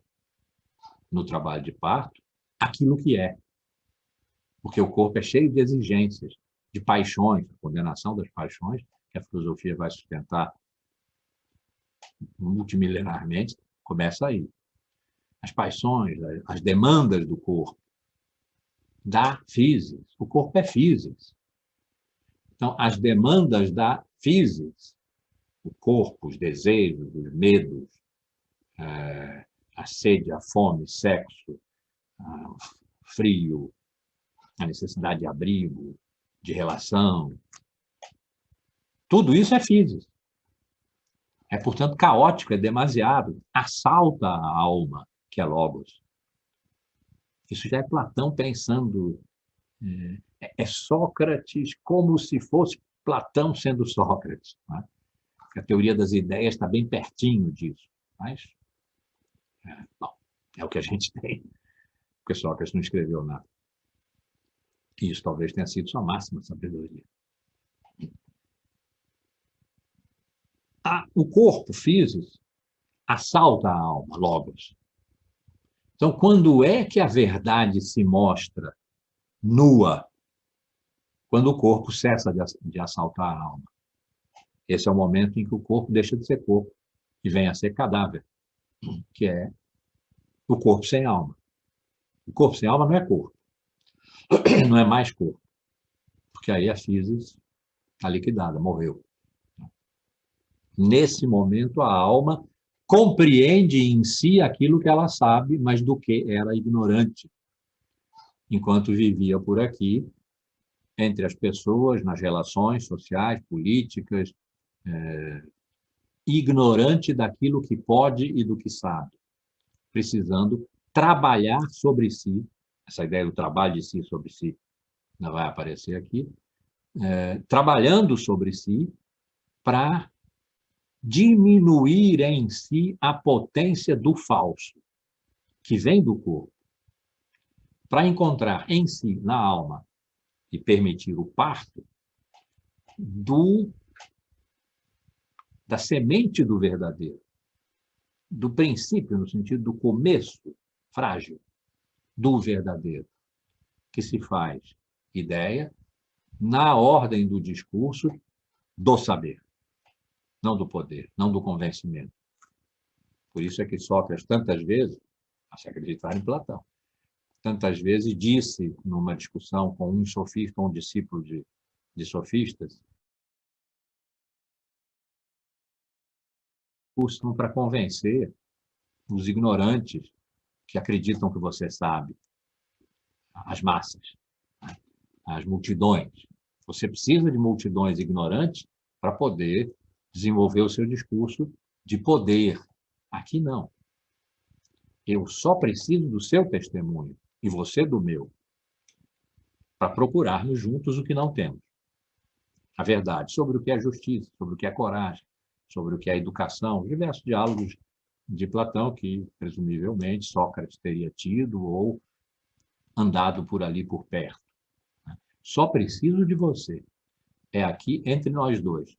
S1: no trabalho de parto, aquilo que é. Porque o corpo é cheio de exigências, de paixões, a condenação das paixões, que a filosofia vai sustentar multimilenarmente, começa aí. As paixões, as demandas do corpo, da physis. O corpo é physis. Então, as demandas da physis, o corpo, os desejos, os medos, a sede, a fome, sexo, o frio, a necessidade de abrigo, de relação, tudo isso é physis. É, portanto, caótico, é demasiado, assalta a alma, que é logos. Isso já é Platão pensando, é Sócrates como se fosse Platão sendo Sócrates. Né? A teoria das ideias está bem pertinho disso. Mas, bom, é o que a gente tem, porque Sócrates não escreveu nada. E isso talvez tenha sido sua máxima sabedoria. O corpo, physis, assalta a alma, logos. Então, quando é que a verdade se mostra nua? Quando o corpo cessa de assaltar a alma. Esse é o momento em que o corpo deixa de ser corpo e vem a ser cadáver, que é o corpo sem alma. O corpo sem alma não é corpo. Não é mais corpo. Porque aí a physis está liquidada, morreu. Nesse momento, a alma compreende em si aquilo que ela sabe, mas do que era ignorante, enquanto vivia por aqui, entre as pessoas, nas relações sociais, políticas, ignorante daquilo que pode e do que sabe, precisando trabalhar sobre si, essa ideia do trabalho de si sobre si não vai aparecer aqui, trabalhando sobre si para diminuir em si a potência do falso, que vem do corpo, para encontrar em si, na alma, e permitir o parto da semente do verdadeiro, do princípio, no sentido do começo frágil do verdadeiro, que se faz ideia na ordem do discurso do saber, não do poder, não do convencimento. Por isso é que Sócrates, tantas vezes, a se acreditar em Platão. Tantas vezes disse, numa discussão com um sofista, um discípulo de sofistas, custam para convencer os ignorantes que acreditam que você sabe, as massas, as multidões. Você precisa de multidões ignorantes para poder desenvolver o seu discurso de poder. Aqui não. Eu só preciso do seu testemunho e você do meu, para procurarmos juntos o que não temos. A verdade sobre o que é justiça, sobre o que é coragem, sobre o que é educação, diversos diálogos de Platão que, presumivelmente, Sócrates teria tido ou andado por ali por perto. Só preciso de você. É aqui entre nós dois.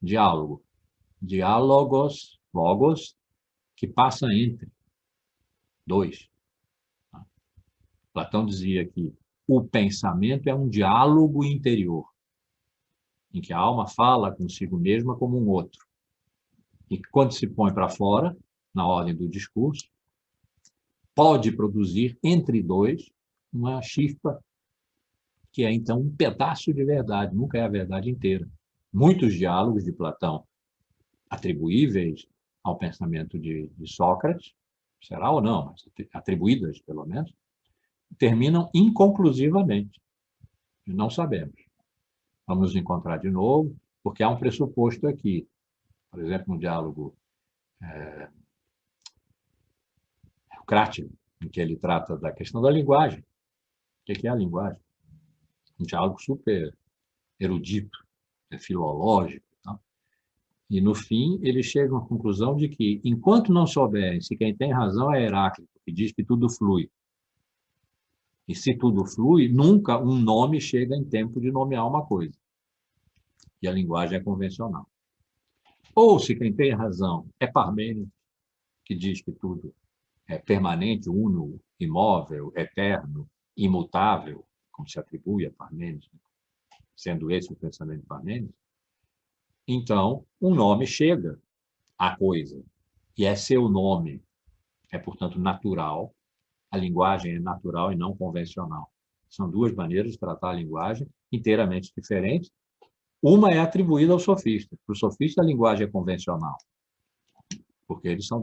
S1: Diálogo. Diálogos, logos, que passa entre dois. Platão dizia que o pensamento é um diálogo interior, em que a alma fala consigo mesma como um outro. E quando se põe para fora, na ordem do discurso, pode produzir entre dois uma chispa que é, então, um pedaço de verdade, nunca é a verdade inteira. Muitos diálogos de Platão atribuíveis ao pensamento de Sócrates, será ou não, mas atribuídas, pelo menos, terminam inconclusivamente. Não sabemos. Vamos nos encontrar de novo, porque há um pressuposto aqui. Por exemplo, no diálogo Crático, em que ele trata da questão da linguagem. O que é a linguagem? Um diálogo super erudito, filológico. Tá? E, no fim, ele chega à conclusão de que, enquanto não souberem se quem tem razão é Heráclito, que diz que tudo flui, e se tudo flui, nunca um nome chega em tempo de nomear uma coisa. E a linguagem é convencional. Ou, se quem tem razão é Parmênides, que diz que tudo é permanente, uno, imóvel, eterno, imutável, como se atribui a Parmênides, sendo esse o pensamento de Parmênides, então um nome chega à coisa, e é seu nome. É, portanto, natural. A linguagem é natural e não convencional. São duas maneiras de tratar a linguagem inteiramente diferentes. Uma é atribuída ao sofista. Para o sofista, a linguagem é convencional, porque eles são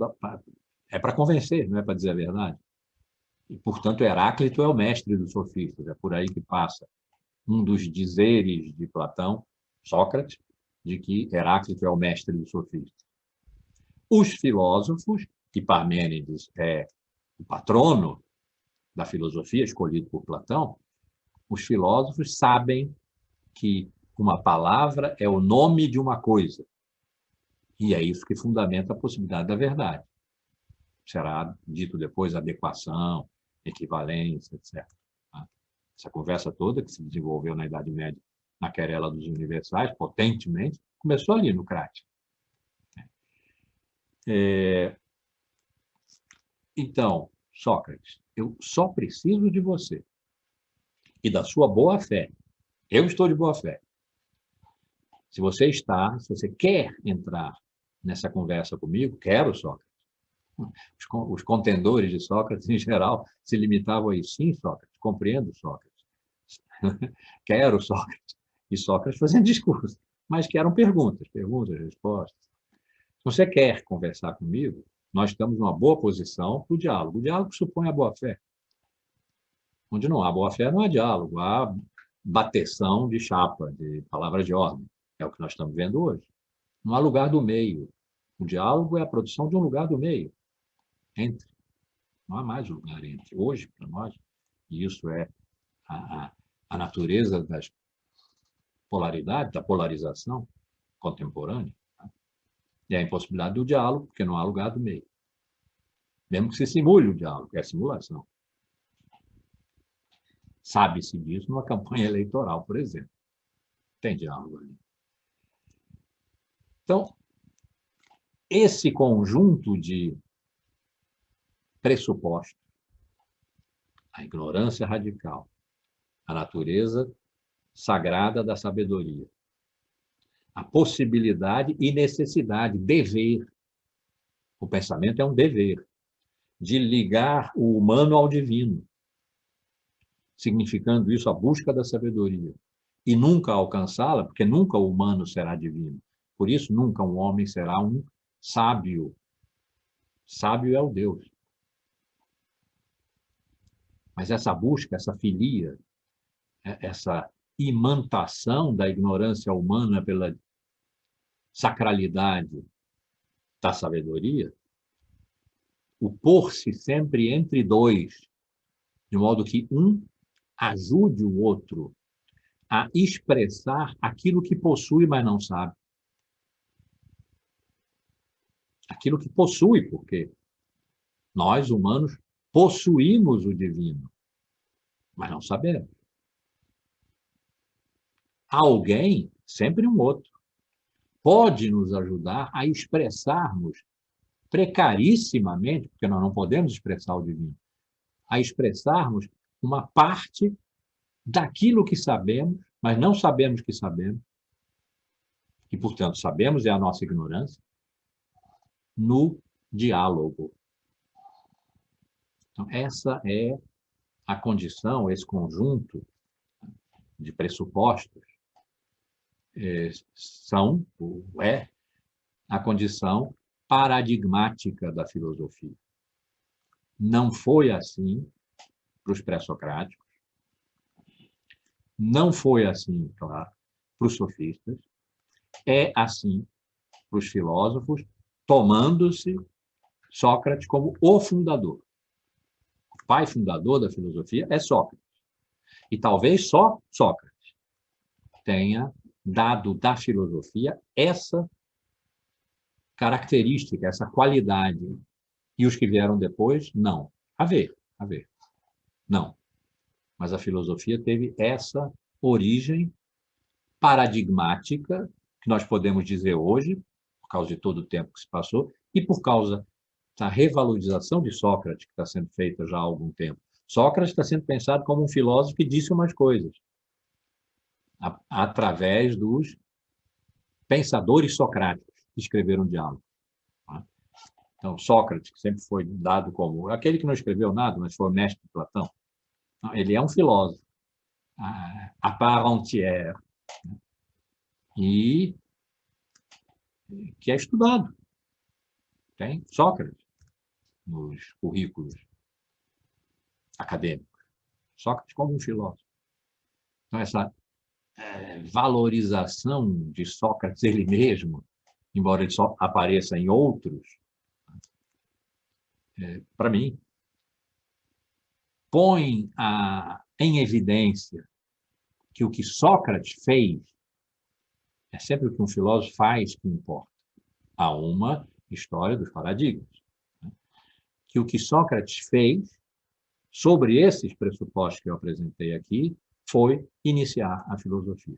S1: é para convencer, não é para dizer a verdade. E, portanto, Heráclito é o mestre dos sofistas. É por aí que passa um dos dizeres de Platão, Sócrates, de que Heráclito é o mestre dos sofistas. Os filósofos, que Parmênides é o patrono da filosofia escolhido por Platão, os filósofos sabem que uma palavra é o nome de uma coisa. E é isso que fundamenta a possibilidade da verdade. Será dito depois adequação, equivalência, etc. Essa conversa toda que se desenvolveu na Idade Média, na querela dos universais, potentemente, começou ali no Crático. Então, Sócrates, eu só preciso de você e da sua boa-fé. Eu estou de boa-fé. Se você quer entrar nessa conversa comigo, quero, Sócrates. Os contendores de Sócrates, em geral, se limitavam a isso. Sim, Sócrates, compreendo, Sócrates. Quero, Sócrates. E Sócrates fazendo discurso, mas que eram perguntas, respostas. Se você quer conversar comigo, nós estamos numa boa posição para o diálogo. O diálogo supõe a boa-fé. Onde não há boa-fé, não há diálogo, há bateção de chapa, de palavras de ordem. É o que nós estamos vendo hoje. Não há lugar do meio. O diálogo é a produção de um lugar do meio. Entre. Não há mais lugar entre. Hoje, para nós, e isso é a natureza das polaridades, da polarização contemporânea, tá? E a impossibilidade do diálogo, porque não há lugar do meio. Mesmo que se simule o diálogo, é simulação. Sabe-se disso numa campanha eleitoral, por exemplo. Tem diálogo ali. Então, esse conjunto de pressupostos, a ignorância radical, a natureza sagrada da sabedoria, a possibilidade e necessidade, dever. O pensamento é um dever. de ligar o humano ao divino, significando isso a busca da sabedoria, e nunca alcançá-la, porque nunca o humano será divino. Por isso, nunca um homem será um sábio. Sábio é o Deus. Mas essa busca, essa filia, essa imantação da ignorância humana pela sacralidade da sabedoria, o pôr-se sempre entre dois, de modo que um ajude o outro a expressar aquilo que possui, mas não sabe. Aquilo que possui, porque nós, humanos, possuímos o divino, mas não sabemos. Alguém, sempre um outro, pode nos ajudar a expressarmos precarissimamente, porque nós não podemos expressar o divino, a expressarmos uma parte daquilo que sabemos, mas não sabemos que sabemos, e, portanto, sabemos é a nossa ignorância, no diálogo. Então, essa é a condição, esse conjunto de pressupostos é a condição paradigmática da filosofia. Não foi assim para os pré-socráticos, não foi assim, claro, para os sofistas, é assim para os filósofos, tomando-se Sócrates como o fundador. O pai fundador da filosofia é Sócrates. E talvez só Sócrates tenha dado da filosofia essa característica, essa qualidade. E os que vieram depois, não. A ver. Não. Mas a filosofia teve essa origem paradigmática, que nós podemos dizer hoje, por causa de todo o tempo que se passou, e por causa da revalorização de Sócrates, que está sendo feita já há algum tempo. Sócrates está sendo pensado como um filósofo que disse umas coisas, através dos pensadores socráticos que escreveram diálogo. Então, Sócrates, que sempre foi dado como aquele que não escreveu nada, mas foi o mestre de Platão, ele é um filósofo à part entière e que é estudado. Tem Sócrates nos currículos acadêmicos. Sócrates como um filósofo. Então, essa valorização de Sócrates ele mesmo, embora ele só apareça em outros, para mim, põe em evidência que o que Sócrates fez é sempre o que um filósofo faz que importa. Há uma história dos paradigmas. Que o que Sócrates fez sobre esses pressupostos que eu apresentei aqui foi iniciar a filosofia.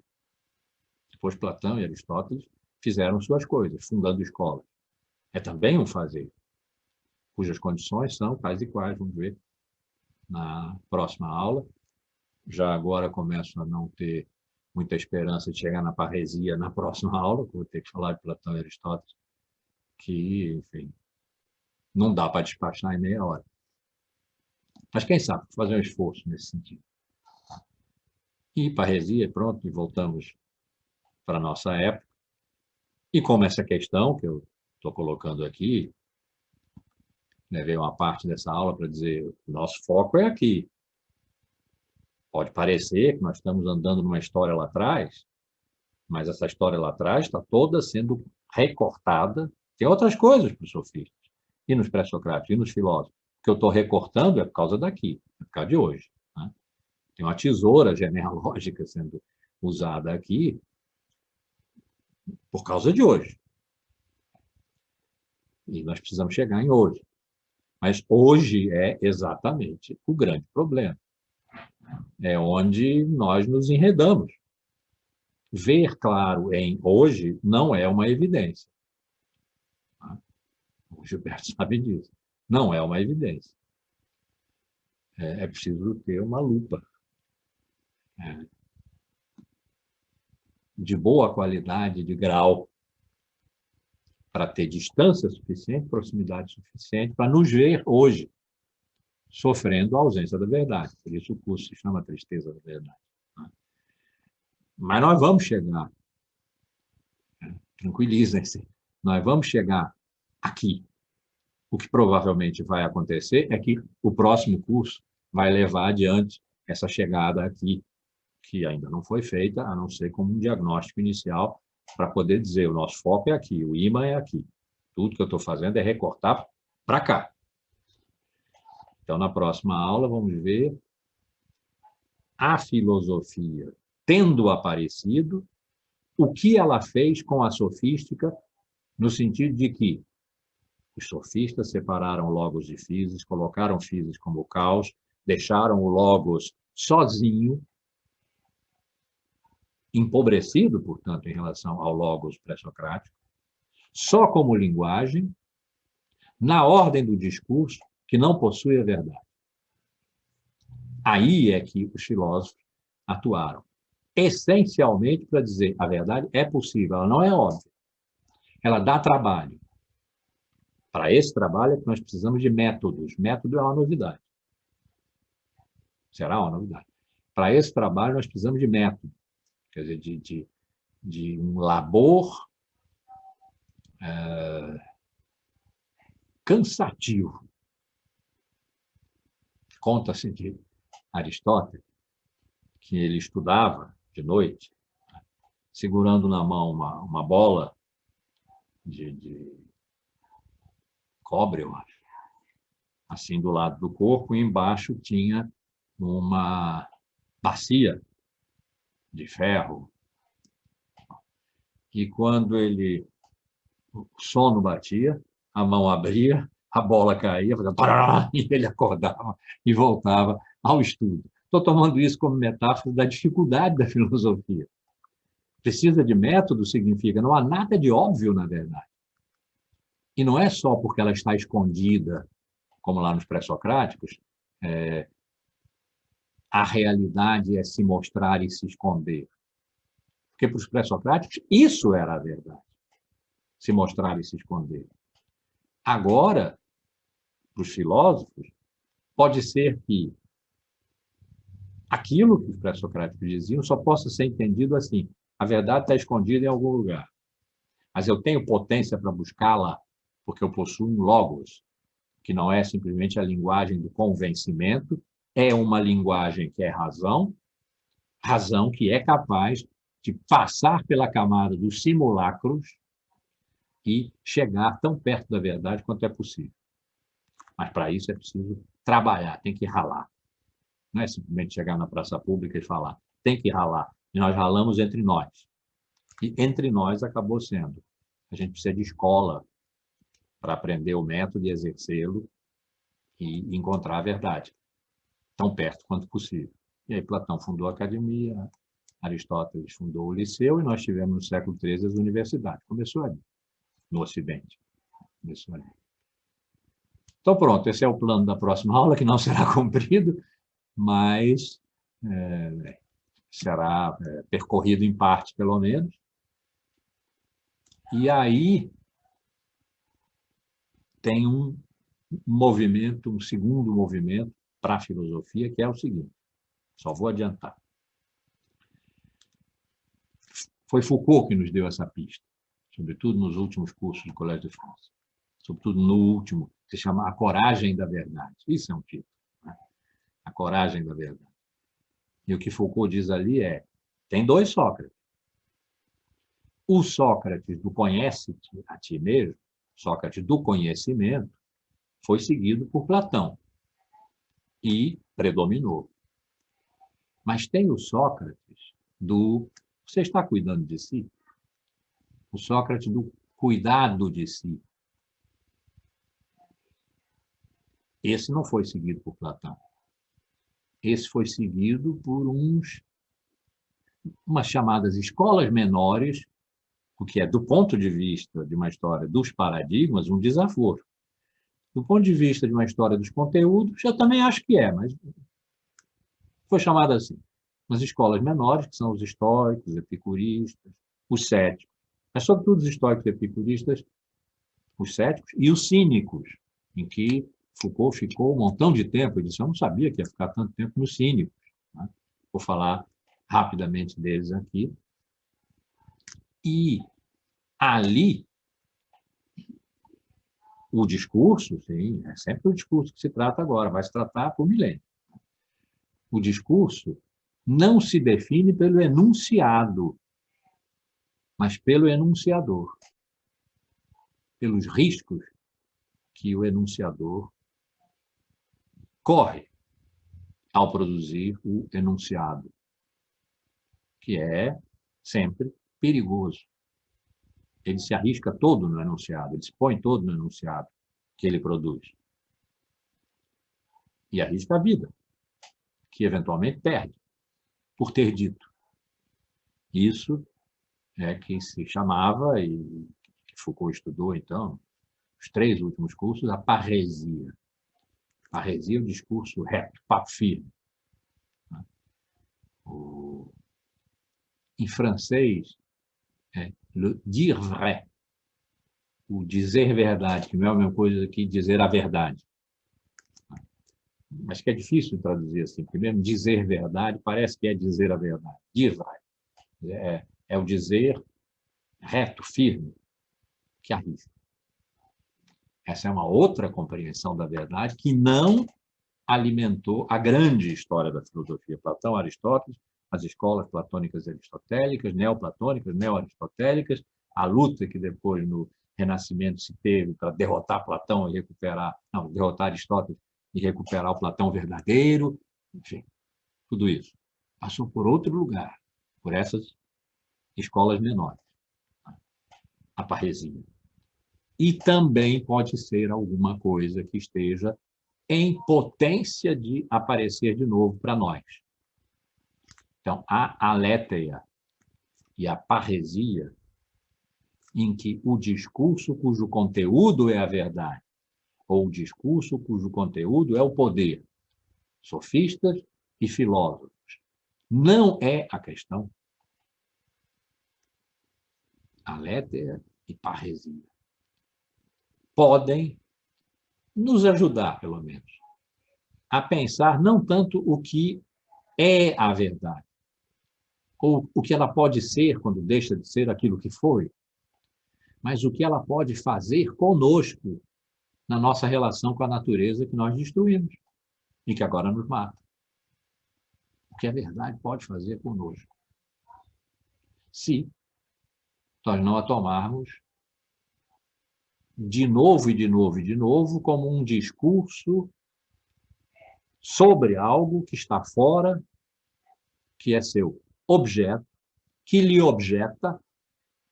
S1: Depois Platão e Aristóteles fizeram suas coisas, fundando escolas. É também um fazer, cujas condições são tais e quais, vamos ver na próxima aula. Já agora começo a não ter muita esperança de chegar na parresia na próxima aula, que vou ter que falar de Platão e Aristóteles, que, enfim, não dá para despachar em meia hora. Mas quem sabe, fazer um esforço nesse sentido. E parresia, pronto, e voltamos para a nossa época. E como essa questão que eu estou colocando aqui, levei uma parte dessa aula para dizer, o nosso foco é aqui. Pode parecer que nós estamos andando numa história lá atrás, mas essa história lá atrás está toda sendo recortada. Tem outras coisas para os sofistas, e nos pré-socráticos, e nos filósofos. O que eu estou recortando é por causa daqui, é por causa de hoje. Né? Tem uma tesoura genealógica sendo usada aqui por causa de hoje. E nós precisamos chegar em hoje. Mas hoje é exatamente o grande problema. É onde nós nos enredamos. Ver claro em hoje não é uma evidência. O Gilberto sabe disso. Não é uma evidência. É preciso ter uma lupa de boa qualidade, de grau, para ter distância suficiente, proximidade suficiente, para nos ver hoje, sofrendo a ausência da verdade. Por isso o curso se chama Tristeza da Verdade. Mas nós vamos chegar, tranquilizem-se, nós vamos chegar aqui. O que provavelmente vai acontecer é que o próximo curso vai levar adiante essa chegada aqui, que ainda não foi feita, a não ser como um diagnóstico inicial, para poder dizer, o nosso foco é aqui, o imã é aqui. Tudo que eu estou fazendo é recortar para cá. Então, na próxima aula, vamos ver a filosofia tendo aparecido, o que ela fez com a sofística, no sentido de que os sofistas separaram logos de physis, colocaram physis como caos, deixaram o logos sozinho, empobrecido, portanto, em relação ao logos pré-socrático, só como linguagem, na ordem do discurso, que não possui a verdade. Aí é que os filósofos atuaram, essencialmente para dizer a verdade é possível, ela não é óbvia, ela dá trabalho. Para esse trabalho é que nós precisamos de métodos. Método é uma novidade. Será uma novidade. Para esse trabalho nós precisamos de método, quer dizer, de um labor cansativo. Conta-se de Aristóteles que ele estudava de noite, segurando na mão uma bola de cobre, eu acho, assim do lado do corpo, e embaixo tinha uma bacia de ferro. E quando o sono batia, a mão abria, a bola caía, fazia parará, e ele acordava e voltava ao estudo. Estou tomando isso como metáfora da dificuldade da filosofia. Precisa de método significa não há nada de óbvio, na verdade. E não é só porque ela está escondida, como lá nos pré-socráticos, a realidade é se mostrar e se esconder. Porque para os pré-socráticos isso era a verdade, se mostrar e se esconder. Agora, para os filósofos, pode ser que aquilo que os pré-socráticos diziam só possa ser entendido assim: a verdade está escondida em algum lugar, mas eu tenho potência para buscá-la porque eu possuo um logos, que não é simplesmente a linguagem do convencimento, é uma linguagem que é razão, razão que é capaz de passar pela camada dos simulacros e chegar tão perto da verdade quanto é possível. Mas para isso é preciso trabalhar, tem que ralar. Não é simplesmente chegar na praça pública e falar, tem que ralar. E nós ralamos entre nós. E entre nós acabou sendo. A gente precisa de escola para aprender o método e exercê-lo e encontrar a verdade, tão perto quanto possível. E aí Platão fundou a academia, Aristóteles fundou o liceu, e nós tivemos no século XIII as universidades. Começou ali, no Ocidente. Começou ali. Então, pronto, esse é o plano da próxima aula, que não será cumprido, mas será percorrido em parte, pelo menos. E aí tem um movimento, um segundo movimento para a filosofia, que é o seguinte, só vou adiantar. Foi Foucault que nos deu essa pista, sobretudo nos últimos cursos do Collège de France, sobretudo no último, que se chama A Coragem da Verdade. Isso é um título, né? A Coragem da Verdade. E o que Foucault diz ali é, tem dois Sócrates. O Sócrates do conhece-te a ti mesmo, Sócrates do conhecimento, foi seguido por Platão e predominou. Mas tem o Sócrates do você está cuidando de si? O Sócrates do cuidado de si. Esse não foi seguido por Platão. Esse foi seguido por umas chamadas escolas menores, o que é, do ponto de vista de uma história dos paradigmas, um desaforo. Do ponto de vista de uma história dos conteúdos, eu também acho que é, mas foi chamada assim. As escolas menores, que são os estoicos, epicuristas, os céticos. Mas, sobretudo, os estoicos e epicuristas os céticos, e os cínicos, em que Foucault ficou um montão de tempo. Ele disse, eu não sabia que ia ficar tanto tempo nos cínicos. Né? Vou falar rapidamente deles aqui. E ali, o discurso, sim, é sempre o discurso que se trata agora, vai se tratar por milênio. O discurso não se define pelo enunciado, mas pelo enunciador, pelos riscos que o enunciador corre ao produzir o enunciado, que é sempre perigoso. Ele se arrisca todo no enunciado, ele se põe todo no enunciado que ele produz. E arrisca a vida, que eventualmente perde, por ter dito. Isso é que se chamava, e que Foucault estudou, então, os 3 últimos cursos, a parresia. Parresia é o discurso reto, papo firme. Em francês, é le dire vrai, o dizer verdade, que não é a mesma coisa que dizer a verdade. Mas que é difícil traduzir assim, porque mesmo dizer verdade parece que é dizer a verdade. Dire vrai é o dizer reto, firme, que arrisca. Essa é uma outra compreensão da verdade que não alimentou a grande história da filosofia. Platão, Aristóteles, as escolas platônicas e aristotélicas, neoplatônicas, neo-aristotélicas, a luta que depois no Renascimento se teve para derrotar Platão e derrotar Aristóteles e recuperar o Platão verdadeiro, enfim, tudo isso passou por outro lugar, por essas escolas menores, a parresia. E também pode ser alguma coisa que esteja em potência de aparecer de novo para nós. Então, a aletheia e a parresia, em que o discurso cujo conteúdo é a verdade, ou o discurso cujo conteúdo é o poder, sofistas e filósofos, não é a questão. Aletheia e parresia podem nos ajudar, pelo menos, a pensar não tanto o que é a verdade, ou o que ela pode ser quando deixa de ser aquilo que foi, mas o que ela pode fazer conosco na nossa relação com a natureza que nós destruímos e que agora nos mata. O que a verdade pode fazer conosco, se nós não a tomarmos de novo e de novo e de novo como um discurso sobre algo que está fora, que é seu objeto, que lhe objeta,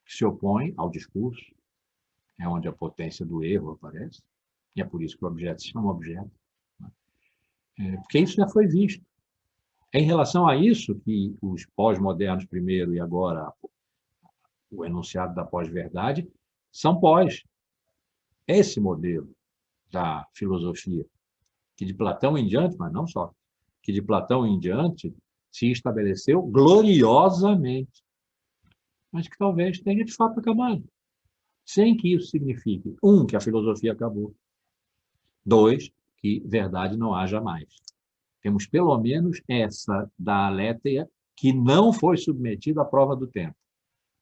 S1: que se opõe ao discurso, é onde a potência do erro aparece, e é por isso que o objeto se chama objeto, porque isso já foi visto. É em relação a isso que os pós-modernos primeiro e agora o enunciado da pós-verdade são pós. Esse modelo da filosofia, que de Platão em diante, mas não só, que de Platão em diante se estabeleceu gloriosamente, mas que talvez tenha de fato acabado, sem que isso signifique, 1, que a filosofia acabou, 2, que verdade não haja mais. Temos pelo menos essa da aletheia, que não foi submetida à prova do tempo,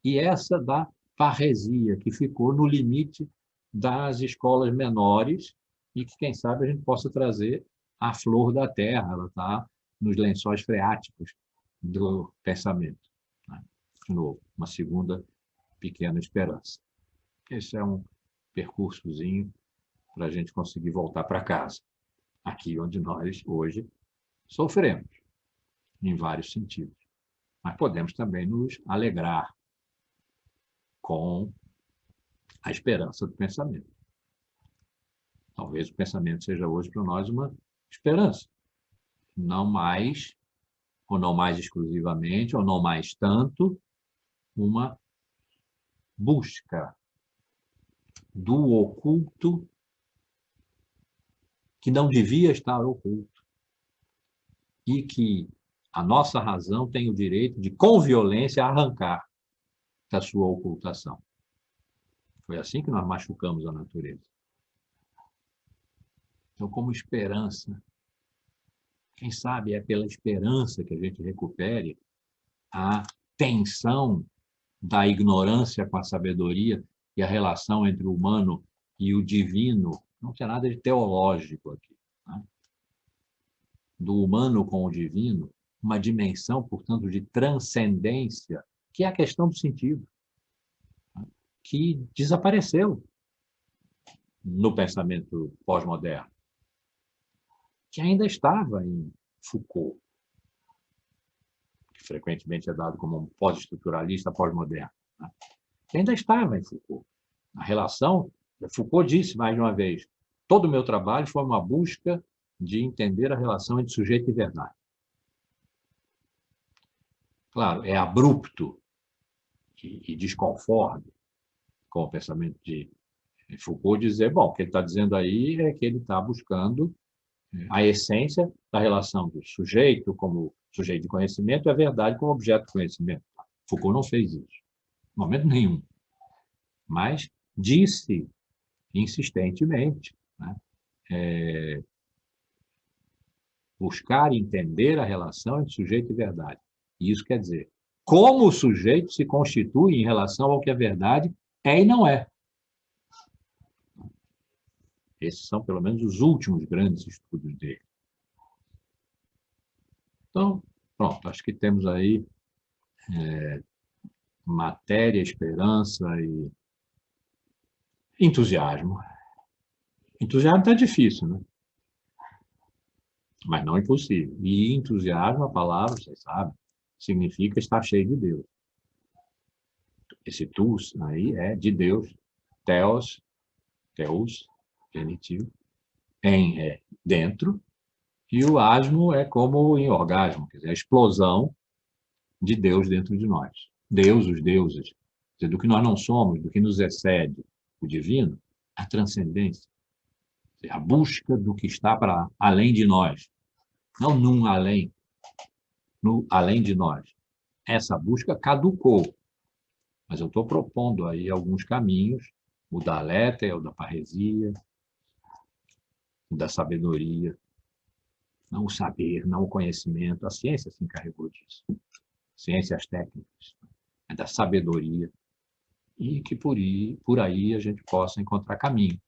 S1: e essa da parresia, que ficou no limite das escolas menores e que, quem sabe, a gente possa trazer à flor da terra, ela está nos lençóis freáticos do pensamento. De novo, uma segunda pequena esperança. Esse é um percursozinho para a gente conseguir voltar para casa, aqui onde nós, hoje, sofremos, em vários sentidos. Mas podemos também nos alegrar com a esperança do pensamento. Talvez o pensamento seja hoje para nós uma esperança, não mais, ou não mais exclusivamente, ou não mais tanto, uma busca do oculto que não devia estar oculto e que a nossa razão tem o direito de, com violência, arrancar da sua ocultação. Foi assim que nós machucamos a natureza. Então, como esperança, quem sabe é pela esperança que a gente recupere a tensão da ignorância com a sabedoria e a relação entre o humano e o divino. Não tinha nada de teológico aqui, né? Do humano com o divino, uma dimensão, portanto, de transcendência, que é a questão do sentido, né? Que desapareceu no pensamento pós-moderno, que ainda estava em Foucault, que frequentemente é dado como um pós-estruturalista pós-moderno, né? Que ainda estava em Foucault. A relação, Foucault disse mais de uma vez, todo o meu trabalho foi uma busca de entender a relação entre sujeito e verdade. Claro, é abrupto e desconforme com o pensamento de Foucault dizer, bom, o que ele está dizendo aí é que ele está buscando a essência da relação do sujeito como sujeito de conhecimento e a verdade como objeto de conhecimento. Foucault não fez isso, em momento nenhum. Mas disse insistentemente, né, buscar entender a relação entre sujeito e verdade. E isso quer dizer, como o sujeito se constitui em relação ao que a verdade é e não é. Esses são, pelo menos, os últimos grandes estudos dele. Então, pronto, acho que temos aí matéria, esperança e entusiasmo. Entusiasmo está difícil, né? Mas não impossível. E entusiasmo, a palavra, vocês sabem, significa estar cheio de Deus. Esse tous aí é de Deus. Theos, genitivo, em é dentro, e o asmo é como em orgasmo, quer dizer, a explosão de Deus dentro de nós. Deus, os deuses, quer dizer, do que nós não somos, do que nos excede o divino, a transcendência, a busca do que está para além de nós, não num além, no além de nós. Essa busca caducou, mas eu estou propondo aí alguns caminhos, o da alétheia, o da parresia, o da sabedoria, não o saber, não o conhecimento, a ciência se encarregou disso, ciências técnicas, é da sabedoria, e que por aí a gente possa encontrar caminho.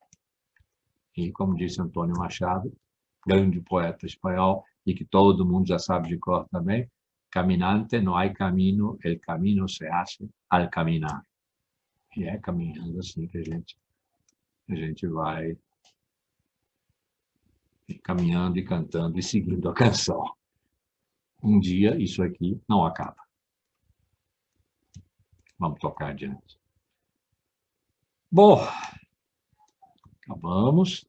S1: E, como disse Antônio Machado, grande poeta espanhol, e que todo mundo já sabe de cor também, caminante no hay camino, el camino se hace al caminar. E é caminhando assim que a gente vai caminhando e cantando e seguindo a canção. Um dia isso aqui não acaba. Vamos tocar adiante. Bom, acabamos.